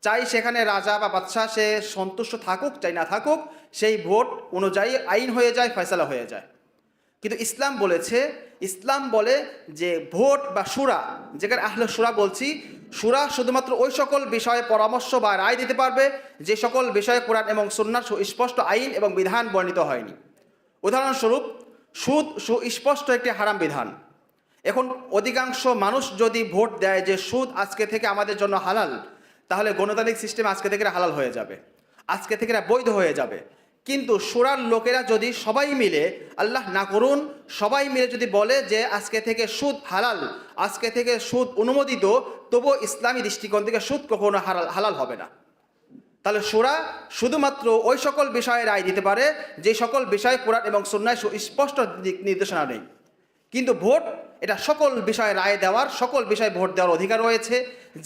Speaker 1: চাই সেখানে রাজা বা বাদশাহ সে সন্তুষ্ট থাকুক চাই না থাকুক, সেই ভোট অনুযায়ী আইন হয়ে যায়, ফয়সালা হয়ে যায়। কিন্তু ইসলাম বলে যে ভোট বা সুরা, যেখানে আহলে সুরা বলছি, সুরা শুধুমাত্র ওই সকল বিষয়ে পরামর্শ বা রায় দিতে পারবে যে সকল বিষয়ে কোরআন এবং সুন্নাহর সুস্পষ্ট আইন এবং বিধান বর্ণিত হয়নি। উদাহরণস্বরূপ, সুদ সুস্পষ্ট একটি হারাম বিধান। এখন অধিকাংশ মানুষ যদি ভোট দেয় যে সুদ আজকে থেকে আমাদের জন্য হালাল, তাহলে গণতান্ত্রিক সিস্টেম আজকে থেকে হালাল হয়ে যাবে, আজকে থেকে বৈধ হয়ে যাবে। কিন্তু সুরার লোকেরা যদি সবাই মিলে, আল্লাহ না করুন, সবাই মিলে যদি বলে যে আজকে থেকে সুদ হালাল, আজকে থেকে সুদ অনুমোদিত, তবুও ইসলামী দৃষ্টিকোণ থেকে সুদ কখনো হালাল হবে না। তাহলে সুরা শুধুমাত্র ওই সকল বিষয়ে রায় দিতে পারে যে সকল বিষয়ে কোরআন এবং সুন্নাহয় স্পষ্ট দিক নির্দেশনা নেই। কিন্তু ভোট, এটা সকল বিষয়ে রায় দেওয়ার, সকল বিষয়ে ভোট দেওয়ার অধিকার রয়েছে।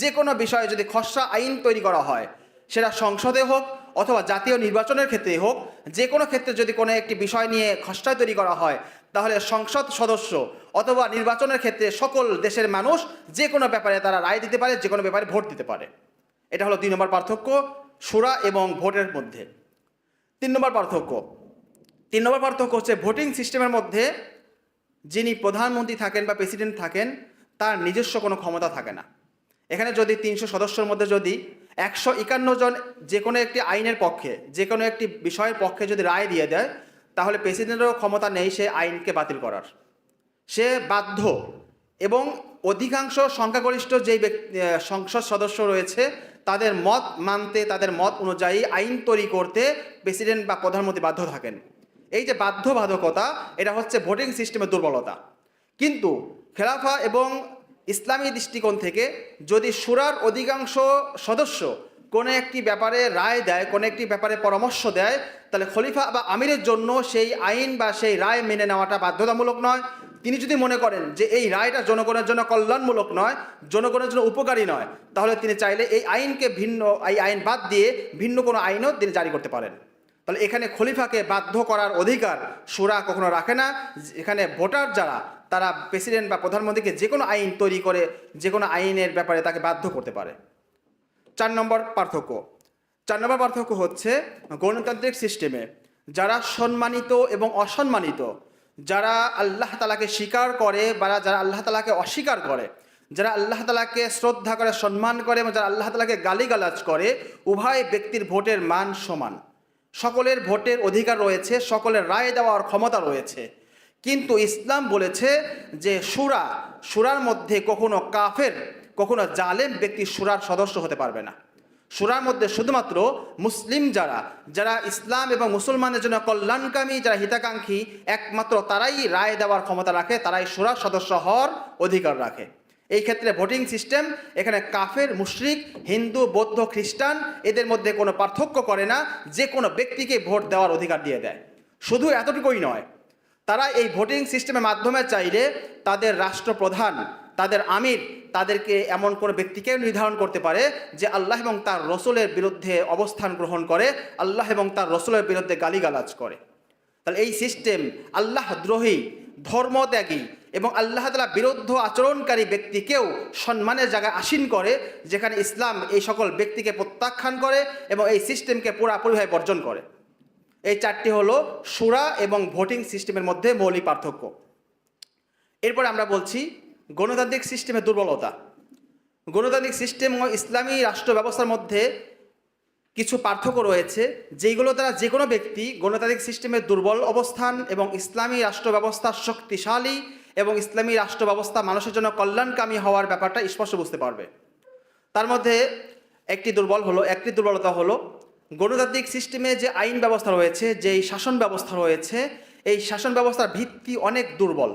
Speaker 1: যে কোনো বিষয়ে যদি খসড়া আইন তৈরি করা হয়, সেটা সংসদে হোক অথবা জাতীয় নির্বাচনের ক্ষেত্রে হোক, যে কোনো ক্ষেত্রে যদি কোনো একটি বিষয় নিয়ে খসড়া তৈরি করা হয়, তাহলে সংসদ সদস্য অথবা নির্বাচনের ক্ষেত্রে সকল দেশের মানুষ যে কোনো ব্যাপারে তারা রায় দিতে পারে, যে কোনো ব্যাপারে ভোট দিতে পারে। এটা হলো 2 নম্বর পার্থক্য সুরা এবং ভোটের মধ্যে। 3 নম্বর পার্থক্য হচ্ছে ভোটিং সিস্টেমের মধ্যে যিনি প্রধানমন্ত্রী থাকেন বা প্রেসিডেন্ট থাকেন, তার নিজস্ব কোনো ক্ষমতা থাকে না। এখানে যদি 300 সদস্যের মধ্যে যদি 151 জন যে কোনো একটি আইনের পক্ষে, যে কোনো একটি বিষয়ের পক্ষে যদি রায় দিয়ে দেয়, তাহলে প্রেসিডেন্টেরও ক্ষমতা নেই সে আইনকে বাতিল করার। সে বাধ্য, এবং অধিকাংশ সংখ্যাগরিষ্ঠ যেই সংসদ সদস্য রয়েছে তাদের মত মানতে, তাদের মত অনুযায়ী আইন তৈরি করতে প্রেসিডেন্ট বা প্রধানমন্ত্রী বাধ্য থাকেন। এই যে বাধ্যবাধকতা, এটা হচ্ছে ভোটিং সিস্টেমের দুর্বলতা। কিন্তু খেলাফা এবং ইসলামী দৃষ্টিকোণ থেকে যদি সুরার অধিকাংশ সদস্য কোনো একটি ব্যাপারে রায় দেয়, কোনো একটি ব্যাপারে পরামর্শ দেয়, তাহলে খলিফা বা আমিরের জন্য সেই আইন বা সেই রায় মেনে নেওয়াটা বাধ্যতামূলক নয়। তিনি যদি মনে করেন যে এই রায়টা জনগণের জন্য কল্যাণমূলক নয়, জনগণের জন্য উপকারী নয়, তাহলে তিনি চাইলে এই আইন বাদ দিয়ে ভিন্ন কোনো আইনও তিনি জারি করতে পারেন। তাহলে এখানে খলিফাকে বাধ্য করার অধিকার সুরা কখনো রাখে না। এখানে ভোটার যারা, তারা প্রেসিডেন্ট বা প্রধানমন্ত্রীকে যে কোনো আইন তৈরি করে যে কোনো আইনের ব্যাপারে তাকে বাধ্য করতে পারে। 4 নম্বর পার্থক্য হচ্ছে গণতান্ত্রিক সিস্টেমে যারা সম্মানিত এবং অসম্মানিত, যারা আল্লাহ তাআলাকে স্বীকার করে বা যারা আল্লাহ তাআলাকে অস্বীকার করে, যারা আল্লাহ তাআলাকে শ্রদ্ধা করে, সম্মান করে এবং যারা আল্লাহ তাআলাকে গালিগালাজ করে, উভয় ব্যক্তির ভোটের মান সমান। সকলের ভোটের অধিকার রয়েছে, সকলের রায় দেওয়ার ক্ষমতা রয়েছে। কিন্তু ইসলাম বলেছে যে সুরার মধ্যে কখনো কাফের, কখনো জালেম ব্যক্তি সুরার সদস্য হতে পারবে না। সুরার মধ্যে শুধুমাত্র মুসলিম যারা ইসলাম এবং মুসলমানের জন্য কল্যাণকামী, যারা হিতাকাঙ্ক্ষী, একমাত্র তারাই রায় দেওয়ার ক্ষমতা রাখে, তারাই সুরার সদস্য হওয়ার অধিকার রাখে। এই ক্ষেত্রে ভোটিং সিস্টেম এখানে কাফের, মুশরিক, হিন্দু, বৌদ্ধ, খ্রিস্টান এদের মধ্যে কোনো পার্থক্য করে না, যে কোনো ব্যক্তিকে ভোট দেওয়ার অধিকার দিয়ে দেয়। শুধু এতটুকুই নয়, তারা এই ভোটিং সিস্টেমের মাধ্যমে চাইলে তাদের রাষ্ট্রপ্রধান, তাদের আমির, তাদেরকে এমন কোনো ব্যক্তিকেও নির্ধারণ করতে পারে যে আল্লাহ এবং তার রসুলের বিরুদ্ধে অবস্থান গ্রহণ করে, আল্লাহ এবং তার রসুলের বিরুদ্ধে গালিগালাজ করে। তাহলে এই সিস্টেম আল্লাহ দ্রোহী, ধর্মত্যাগী এবং আল্লাহ তাআলা বিরুদ্ধ আচরণকারী ব্যক্তিকেও সম্মানের জায়গায় আসীন করে, যেখানে ইসলাম এই সকল ব্যক্তিকে প্রত্যাখ্যান করে এবং এই সিস্টেমকে পুরোপুরিভাবে বর্জন করে। এই 4টি হলো সুরা এবং ভোটিং সিস্টেমের মধ্যে মৌলিক পার্থক্য। এরপরে আমরা বলছি গণতান্ত্রিক সিস্টেমের দুর্বলতা। গণতান্ত্রিক সিস্টেম ও ইসলামী রাষ্ট্র ব্যবস্থার মধ্যে কিছু পার্থক্য রয়েছে, যেগুলো দ্বারা যে কোনো ব্যক্তি গণতান্ত্রিক সিস্টেমের দুর্বল অবস্থান এবং ইসলামী রাষ্ট্র ব্যবস্থা শক্তিশালী এবং ইসলামী রাষ্ট্র ব্যবস্থা মানুষের জন্য কল্যাণকামী হওয়ার ব্যাপারটা স্পষ্ট বুঝতে পারবে। তার মধ্যে একটি দুর্বলতা হলো গণতান্ত্রিক সিস্টেমে যে আইন ব্যবস্থা রয়েছে, যেই শাসন ব্যবস্থা রয়েছে, এই শাসন ব্যবস্থার ভিত্তি অনেক দুর্বল।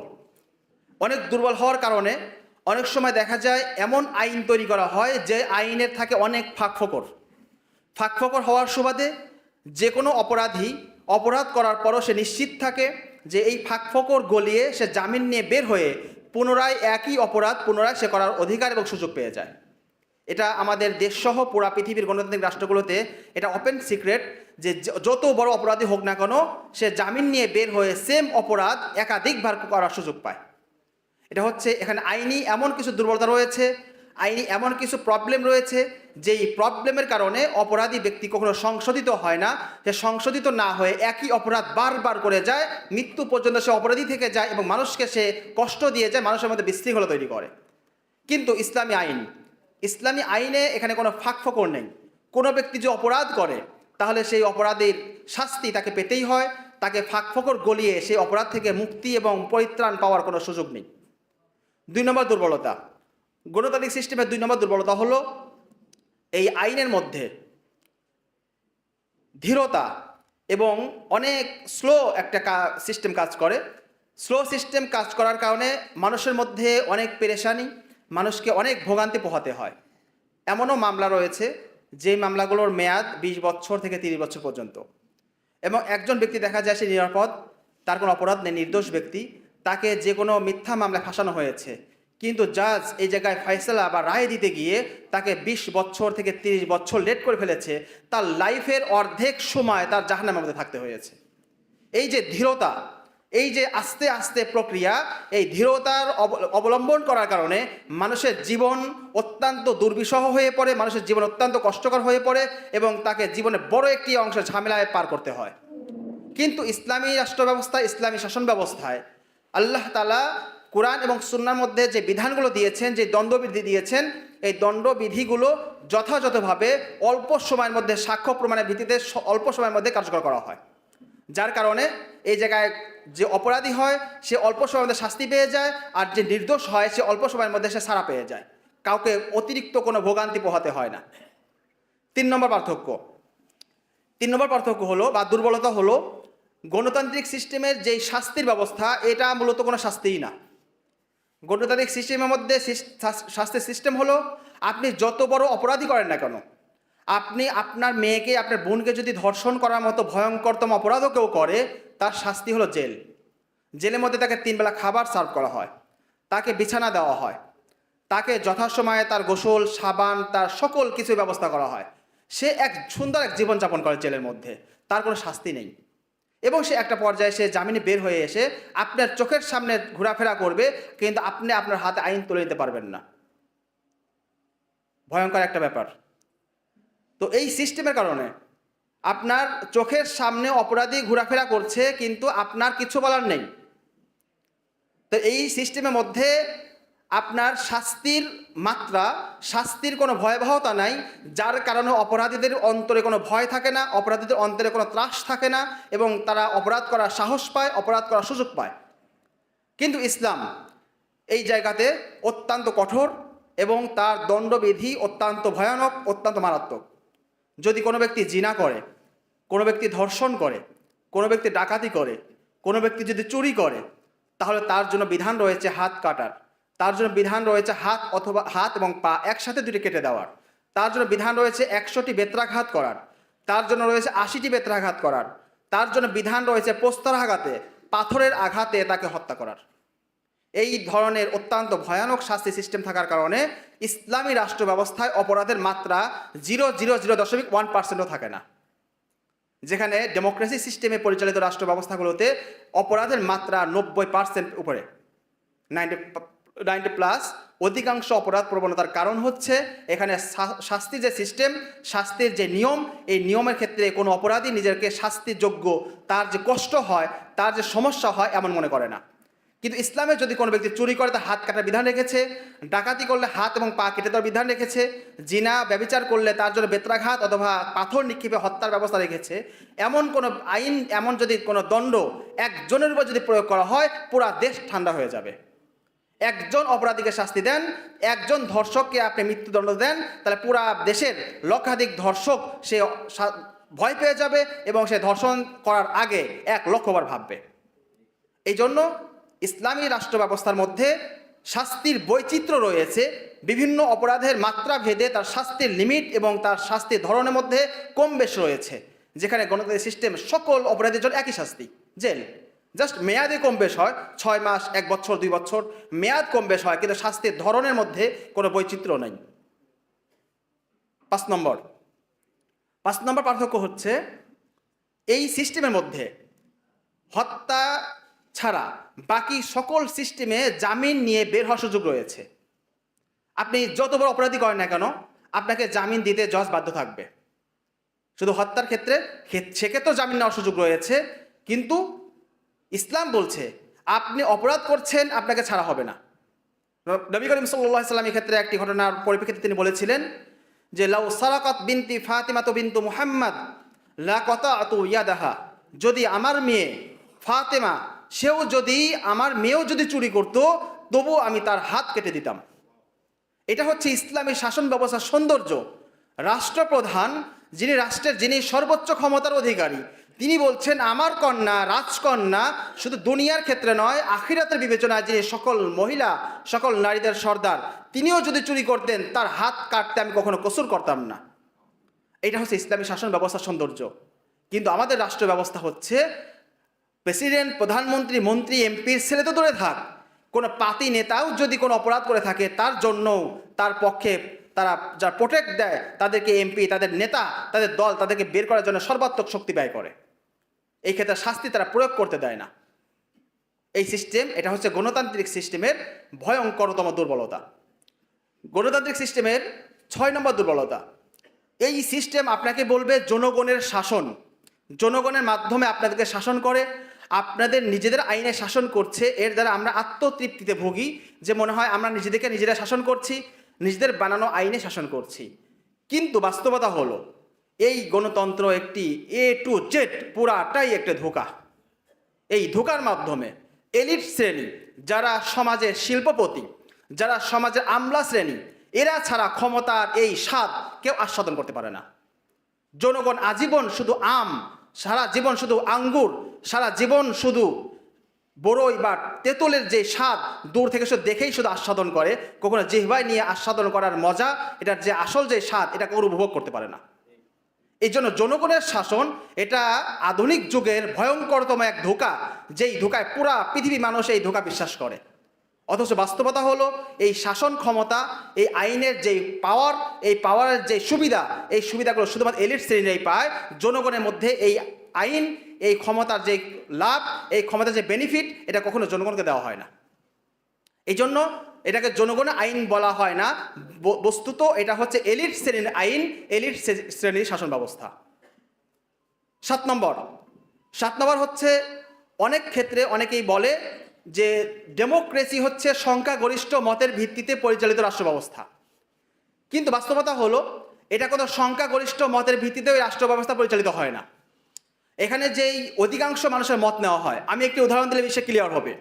Speaker 1: অনেক দুর্বল হওয়ার কারণে অনেক সময় দেখা যায় এমন আইন তৈরি করা হয় যে আইনের থাকে অনেক ফাঁকফোকর হওয়ার সুবাদে যে কোনো অপরাধী অপরাধ করার পরও সে নিশ্চিত থাকে যে এই ফাঁকফোকর গলিয়ে সে জামিন নিয়ে বের হয়ে পুনরায় একই অপরাধ পুনরায় সে করার অধিকার এবং সুযোগ পেয়ে যায়। এটা আমাদের দেশসহ পুরা পৃথিবীর গণতান্ত্রিক রাষ্ট্রগুলোতে এটা ওপেন সিক্রেট যে যত বড় অপরাধী হোক না কেন সে জামিন নিয়ে বের হয়ে সেম অপরাধ একাধিকবার করার সুযোগ পায়। এটা হচ্ছে এখানে আইনি এমন কিছু দুর্বলতা রয়েছে, আইনি এমন কিছু প্রবলেম রয়েছে যেই প্রবলেমের কারণে অপরাধী ব্যক্তি কখনো সংশোধিত হয় না। সে সংশোধিত না হয়ে একই অপরাধ বারবার করে যায়, মৃত্যু পর্যন্ত সে অপরাধী থেকে যায় এবং মানুষকে সে কষ্ট দিয়ে যায়, মানুষের মধ্যে বিশৃঙ্খলা তৈরি করে। কিন্তু ইসলামী আইনে এখানে কোনো ফাঁকফোকর নেই। কোনো ব্যক্তি যে অপরাধ করে তাহলে সেই অপরাধীর শাস্তি তাকে পেতেই হয়, তাকে ফাঁকফোকর গলিয়ে সেই অপরাধ থেকে মুক্তি এবং পরিত্রাণ পাওয়ার কোনো সুযোগ নেই। 2 নম্বর দুর্বলতা, গণতান্ত্রিক সিস্টেমের 2 নম্বর দুর্বলতা হলো এই আইনের মধ্যে ধীরতা এবং অনেক স্লো একটা সিস্টেম কাজ করে। স্লো সিস্টেম কাজ করার কারণে মানুষের মধ্যে অনেক পেরেশানি, মানুষকে অনেক ভোগান্তি পোহাতে হয়। এমনও মামলা রয়েছে যে মামলাগুলোর মেয়াদ 20 বছর থেকে 30 বছর পর্যন্ত, এবং একজন ব্যক্তি দেখা যায় সে নিরাপদ, তার কোনো অপরাধ নেই, নির্দোষ ব্যক্তি, তাকে যে কোনো মিথ্যা মামলায় ফাঁসানো হয়েছে, কিন্তু জাজ এই জায়গায় ফয়সালা বা রায় দিতে গিয়ে তাকে 20 বছর থেকে 30 বছর লেট করে ফেলেছে। তার লাইফের অর্ধেক সময় তার জাহান্নামের মধ্যে থাকতে হয়েছে। এই যে ধীরতা, এই যে আস্তে আস্তে প্রক্রিয়া, এই ধীরতার অবলম্বন করার কারণে মানুষের জীবন অত্যন্ত দুর্বিষহ হয়ে পড়ে, মানুষের জীবন অত্যন্ত কষ্টকর হয়ে পড়ে এবং তাকে জীবনে বড় একটি অংশ ঝামেলায় পার করতে হয়। কিন্তু ইসলামী রাষ্ট্র ব্যবস্থা, ইসলামী শাসন ব্যবস্থায় আল্লাহ তাআলা কোরআন এবং সুন্নাহর মধ্যে যে বিধানগুলো দিয়েছেন, যে দণ্ডবিধি দিয়েছেন, এই দণ্ডবিধিগুলো যথাযথভাবে অল্প সময়ের মধ্যে সাক্ষ্য প্রমাণের ভিত্তিতে অল্প সময়ের মধ্যে কার্যকর করা হয়। যার কারণে এই জায়গায় যে অপরাধী হয় সে অল্প সময়ের মধ্যে শাস্তি পেয়ে যায়, আর যে নির্দোষ হয় সে অল্প সময়ের মধ্যে সে ছাড়া পেয়ে যায়, কাউকে অতিরিক্ত কোনো ভোগান্তি পোহাতে হয় না। 3 নম্বর পার্থক্য হলো বা দুর্বলতা হলো গণতান্ত্রিক সিস্টেমের যেই শাস্তির ব্যবস্থা, এটা মূলত কোনো শাস্তিই না। গণতান্ত্রিক সিস্টেমের মধ্যে শাস্তির সিস্টেম হলো আপনি যত বড় অপরাধী করেন না কেন, আপনি আপনার মেয়েকে, আপনার বোনকে যদি ধর্ষণ করার মতো ভয়ঙ্করতম অপরাধও কেউ করে, তার শাস্তি হলো জেল। জেলের মধ্যে তাকে 3 বেলা খাবার সার্ভ করা হয়, তাকে বিছানা দেওয়া হয়, তাকে যথাসময়ে তার গোসল, সাবান, তার সকল কিছু ব্যবস্থা করা হয়। সে এক সুন্দর এক জীবনযাপন করে জেলের মধ্যে, তার কোনো শাস্তি নেই। এবং সে একটা পর্যায়ে সে জামিনে বের হয়ে এসে আপনার চোখের সামনে ঘোরাফেরা করবে, কিন্তু আপনি আপনার হাতে আইন তুলে নিতে পারবেন না। ভয়ঙ্কর একটা ব্যাপার। তো এই সিস্টেমের কারণে আপনার চোখের সামনে অপরাধী ঘোরাফেরা করছে, কিন্তু আপনার কিছু বলার নেই। তো এই সিস্টেমের মধ্যে আপনার শাস্তির মাত্রা, শাস্তির কোনো ভয়াবহতা নাই, যার কারণে অপরাধীদের অন্তরে কোনো ভয় থাকে না, অপরাধীদের অন্তরে কোনো ত্রাস থাকে না এবং তারা অপরাধ করার সাহস পায়, অপরাধ করার সুযোগ পায়। কিন্তু ইসলাম এই জায়গাতে অত্যন্ত কঠোর এবং তার দণ্ডবিধি অত্যন্ত ভয়ানক, অত্যন্ত মারাত্মক। যদি কোনো ব্যক্তি জিনা করে, কোনো ব্যক্তি ধর্ষণ করে, কোনো ব্যক্তি ডাকাতি করে, কোনো ব্যক্তি যদি চুরি করে, তাহলে তার জন্য বিধান রয়েছে হাত কাটার, তার জন্য বিধান রয়েছে হাত এবং পা একসাথে দুটি কেটে দেওয়ার, তার জন্য বিধান রয়েছে 100টি বেত্রাঘাত করার, তার জন্য রয়েছে 80টি বেত্রাঘাত করার, তার জন্য বিধান রয়েছে প্রস্তরাঘাতে, পাথরের আঘাতে তাকে হত্যা করার। এই ধরনের অত্যন্ত ভয়ানক শাস্তি সিস্টেম থাকার কারণে ইসলামী রাষ্ট্র ব্যবস্থায় অপরাধের মাত্রা 0.001%ও থাকে না। যেখানে ডেমোক্রেসি সিস্টেমে পরিচালিত রাষ্ট্র ব্যবস্থাগুলোতে অপরাধের মাত্রা 90% উপরে, 90+। অধিকাংশ অপরাধ প্রবণতার কারণ হচ্ছে এখানে শাস্তির যে সিস্টেম, শাস্তির যে নিয়ম, এই নিয়মের ক্ষেত্রে কোনো অপরাধী নিজেকে শাস্তিযোগ্য, তার যে কষ্ট হয়, তার যে সমস্যা হয় এমন মনে করে না। কিন্তু ইসলামে যদি কোনো ব্যক্তি চুরি করে তার হাত কাটার বিধান রেখেছে, ডাকাতি করলে হাত এবং পা কেটে দেওয়ার বিধান রেখেছে, জিনা ব্যভিচার করলে তার জন্য বেত্রাঘাত অথবা পাথর নিক্ষেপে হত্যার ব্যবস্থা রেখেছে। এমন কোনো আইন, এমন যদি কোনো দণ্ড একজনের উপর যদি প্রয়োগ করা হয়, পুরা দেশ ঠান্ডা হয়ে যাবে। একজন অপরাধীকে শাস্তি দেন, একজন ধর্ষককে আপনি মৃত্যুদণ্ড দেন, তাহলে পুরা দেশের লক্ষাধিক ধর্ষক সে ভয় পেয়ে যাবে এবং সে ধর্ষণ করার আগে 1,00,000 বার ভাববে। এই জন্য ইসলামী রাষ্ট্র ব্যবস্থার মধ্যে শাস্তির বৈচিত্র্য রয়েছে। বিভিন্ন অপরাধের মাত্রা ভেদে তার শাস্তির লিমিট এবং তার শাস্তির ধরনের মধ্যে কম বেশ রয়েছে। যেখানে গণতান্ত্রিক সিস্টেম সকল অপরাধের জন্য একই শাস্তি, জেল। জাস্ট মেয়াদে কম বেশ হয়, 6 মাস, 1 বছর, 2 বছর মেয়াদ কম বেশ হয়, কিন্তু শাস্তির ধরনের মধ্যে কোনো বৈচিত্র্য নেই। 5 নম্বর পার্থক্য হচ্ছে এই সিস্টেমের মধ্যে হত্যা ছাড়া বাকি সকল সিস্টেমে জামিন নিয়ে বের হওয়ার সুযোগ রয়েছে। আপনি যত বড় অপরাধী করেন না কেন, আপনাকে জামিন দিতে জজ বাধ্য থাকবে। শুধু হত্যার ক্ষেত্রে সেক্ষেত্রেও জামিন নেওয়ার সুযোগ রয়েছে, কিন্তু ইসলাম বলছে আপনি অপরাধ করছেন, আপনাকে ছাড়া হবে না। নবী করিম সাল্লাল্লাহু আলাইহি ওয়াসাল্লামের ক্ষেত্রে একটি ঘটনার পরিপ্রেক্ষিতে তিনি বলেছিলেন যে লাউ সারাকাত বিনতি ফাতিমাতু বিনতু মুহাম্মদ লা কাতাতু ইয়াদাহা, যদি আমার মেয়ে ফাতেমা আমার মেয়েও যদি চুরি করতো তবু আমি তার হাত কেটে দিতাম। এটা হচ্ছে ইসলামী শাসন ব্যবস্থার সৌন্দর্য। রাষ্ট্রপ্রধান, যিনি সর্বোচ্চ ক্ষমতার অধিকারী, তিনি বলছেন আমার কন্যা, রাজকন্যা শুধু দুনিয়ার ক্ষেত্রে নয়, আখিরাতের বিবেচনায় যিনি সকল মহিলা, সকল নারীদের সর্দার, তিনিও যদি চুরি করতেন তার হাত কাটতে আমি কখনো কসুর করতাম না। এটা হচ্ছে ইসলামী শাসন ব্যবস্থার সৌন্দর্য। কিন্তু আমাদের রাষ্ট্র ব্যবস্থা হচ্ছে প্রেসিডেন্ট, প্রধানমন্ত্রী, মন্ত্রী, এমপির ছেলে তো দূরে থাক, কোনো পাতি নেতাও যদি কোনো অপরাধ করে থাকে তার জন্য তার পক্ষে তারা যা প্রোটেক্ট দেয়, তাদেরকে এমপি, তাদের নেতা, তাদের দল তাদেরকে বের করার জন্য সর্বাত্মক শক্তি ব্যয় করে। এই ক্ষেত্রে শাস্তি তারা প্রয়োগ করতে দেয় না। এই সিস্টেম, এটা হচ্ছে গণতান্ত্রিক সিস্টেমের ভয়ঙ্করতম দুর্বলতা। গণতান্ত্রিক সিস্টেমের 6 নম্বর দুর্বলতা, এই সিস্টেম আপনাকে বলবে জনগণের শাসন, জনগণের মাধ্যমে আপনাদেরকে শাসন করে, আপনাদের নিজেদের আইনে শাসন করছে। এর দ্বারা আমরা আত্মতৃপ্তিতে ভুগি যে মনে হয় আমরা নিজেদেরকে নিজেরা শাসন করছি, নিজেদের বানানো আইনে শাসন করছি। কিন্তু বাস্তবতা হলো এই গণতন্ত্র একটি A to Z পুরাটাই একটা ধোঁকা। এই ধোঁকার মাধ্যমে এলিট শ্রেণী, যারা সমাজের শিল্পপতি, যারা সমাজের আমলা শ্রেণী, এরা ছাড়া ক্ষমতার এই স্বাদ কেউ আস্বাদন করতে পারে না। জনগণ আজীবন শুধু আম, সারা জীবন শুধু আঙ্গুর, সারা জীবন শুধু বড়ই বা তেঁতুলের যে স্বাদ দূর থেকে শুধু দেখেই শুধু আস্বাদন করে, কখনো জিহ্বায় নিয়ে আস্বাদন করার মজা, এটার যে আসল যে স্বাদ, এটা কেউ উপভোগ করতে পারে না। এই জন্য জনগণের শাসন এটা আধুনিক যুগের ভয়ঙ্করতম এক ধোঁকা, যেই ধোঁকায় পুরা পৃথিবী মানুষ এই ধোঁকা বিশ্বাস করে। অথচ বাস্তবতা হলো এই শাসন ক্ষমতা, এই আইনের যে পাওয়ার, এই পাওয়ারের যে সুবিধা, এই সুবিধাগুলো শুধুমাত্র এলিট শ্রেণীরাই পায়। জনগণের মধ্যে এই আইন, এই ক্ষমতার যে লাভ, এই ক্ষমতার যে বেনিফিট, এটা কখনো জনগণকে দেওয়া হয় না। এই জন্য এটাকে জনগণের আইন বলা হয় না, বস্তুত এটা হচ্ছে এলিট শ্রেণীর আইন, এলিট শ্রেণীর শাসন ব্যবস্থা। 7 নম্বর হচ্ছে অনেক ক্ষেত্রে অনেকেই বলে যে ডেমোক্রেসি হচ্ছে সংখ্যাগরিষ্ঠ মতের ভিত্তিতে পরিচালিত রাষ্ট্র ব্যবস্থা। কিন্তু বাস্তবতা হলো এটা কোনো সংখ্যাগরিষ্ঠ মতের ভিত্তিতে ওই রাষ্ট্র ব্যবস্থা পরিচালিত হয় না। এখানে যেই অধিকাংশ মানুষের মত নেওয়া হয়, আমি একটি উদাহরণ দিলে বিষয় ক্লিয়ার হবে।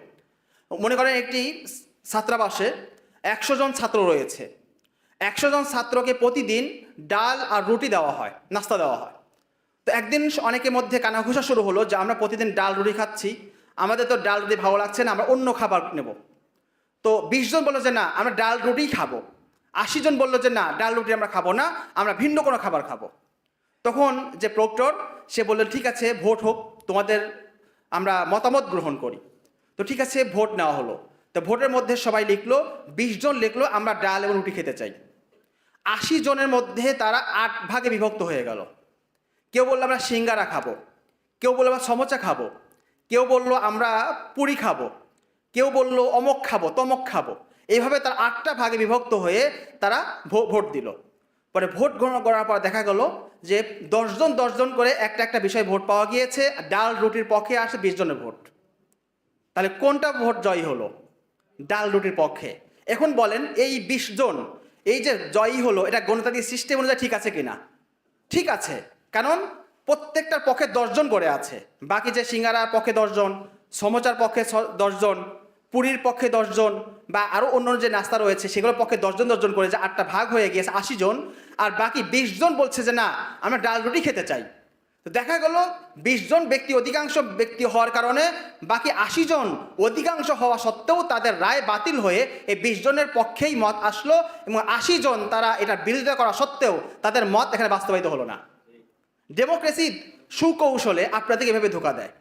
Speaker 1: মনে করেন একটি ছাত্রাবাসে 100 জন ছাত্র রয়েছে। 100 জন ছাত্রকে প্রতিদিন ডাল আর রুটি দেওয়া হয়, নাস্তা দেওয়া হয়। তো একদিন অনেকের মধ্যে কানাঘুষা শুরু হলো যে আমরা প্রতিদিন ডাল রুটি খাচ্ছি, আমাদের তো ডাল রুটি ভালো লাগছে না, আমরা অন্য খাবার নেব। তো 20 জন বললো যে না, আমরা ডাল রুটিই খাবো। 80 জন বললো যে না, ডাল রুটি আমরা খাবো না, আমরা ভিন্ন কোনো খাবার খাবো। তখন যে প্রক্টর, সে বললেন ঠিক আছে ভোট হোক, তোমাদের আমরা মতামত গ্রহণ করি। তো ঠিক আছে, ভোট নেওয়া হলো। তো ভোটের মধ্যে সবাই লিখলো, 20 জন লিখলো আমরা ডাল এবং রুটি খেতে চাই। 80 জনের মধ্যে তারা 8 ভাগে বিভক্ত হয়ে গেল। কেউ বললো আমরা সিঙ্গারা খাবো, কেউ বললো আমরা সমোসা খাবো, কেউ বললো আমরা পুরি খাবো, কেউ বললো অমক খাবো, তমক খাবো। এইভাবে তার 8টা ভাগে বিভক্ত হয়ে তারা ভোট দিল। পরে ভোট গ্রহণ করার পর দেখা গেল যে 10 জন করে একটা বিষয় ভোট পাওয়া গিয়েছে। ডাল রুটির পক্ষে আসে 20 জনের ভোট। তাহলে কোনটা ভোট জয়ী হলো? ডাল রুটির পক্ষে। এখন বলেন এই 20 জন এই যে জয়ী হলো, এটা গণতান্ত্রিক সিস্টেম অনুযায়ী ঠিক আছে কিনা? ঠিক আছে, কারণ প্রত্যেকটার পক্ষে 10 জন করে আছে। বাকি যে সিঙ্গারার পক্ষে 10 জন, সমোসার পক্ষে 10 জন, পুরীর পক্ষে 10 জন, বা আরও অন্য যে নাস্তা রয়েছে সেগুলোর পক্ষে 10 জন করে, যে 8টা ভাগ হয়ে গিয়েছে 80 জন। আর বাকি 20 জন বলছে যে না, আমরা ডাল রুটি খেতে চাই। তো দেখা গেল 20 জন ব্যক্তি অধিকাংশ ব্যক্তি হওয়ার কারণে বাকি 80 জন অধিকাংশ হওয়া সত্ত্বেও তাদের রায় বাতিল হয়ে এই 20 জনের পক্ষেই মত আসলো এবং 80 জন তারা এটার বিরোধিতা করা সত্ত্বেও তাদের মত এখানে বাস্তবায়িত হলো না। ডেমোক্রেসি সুকৌশলে আপনাদেরকে এভাবে ধোঁকা দেয়।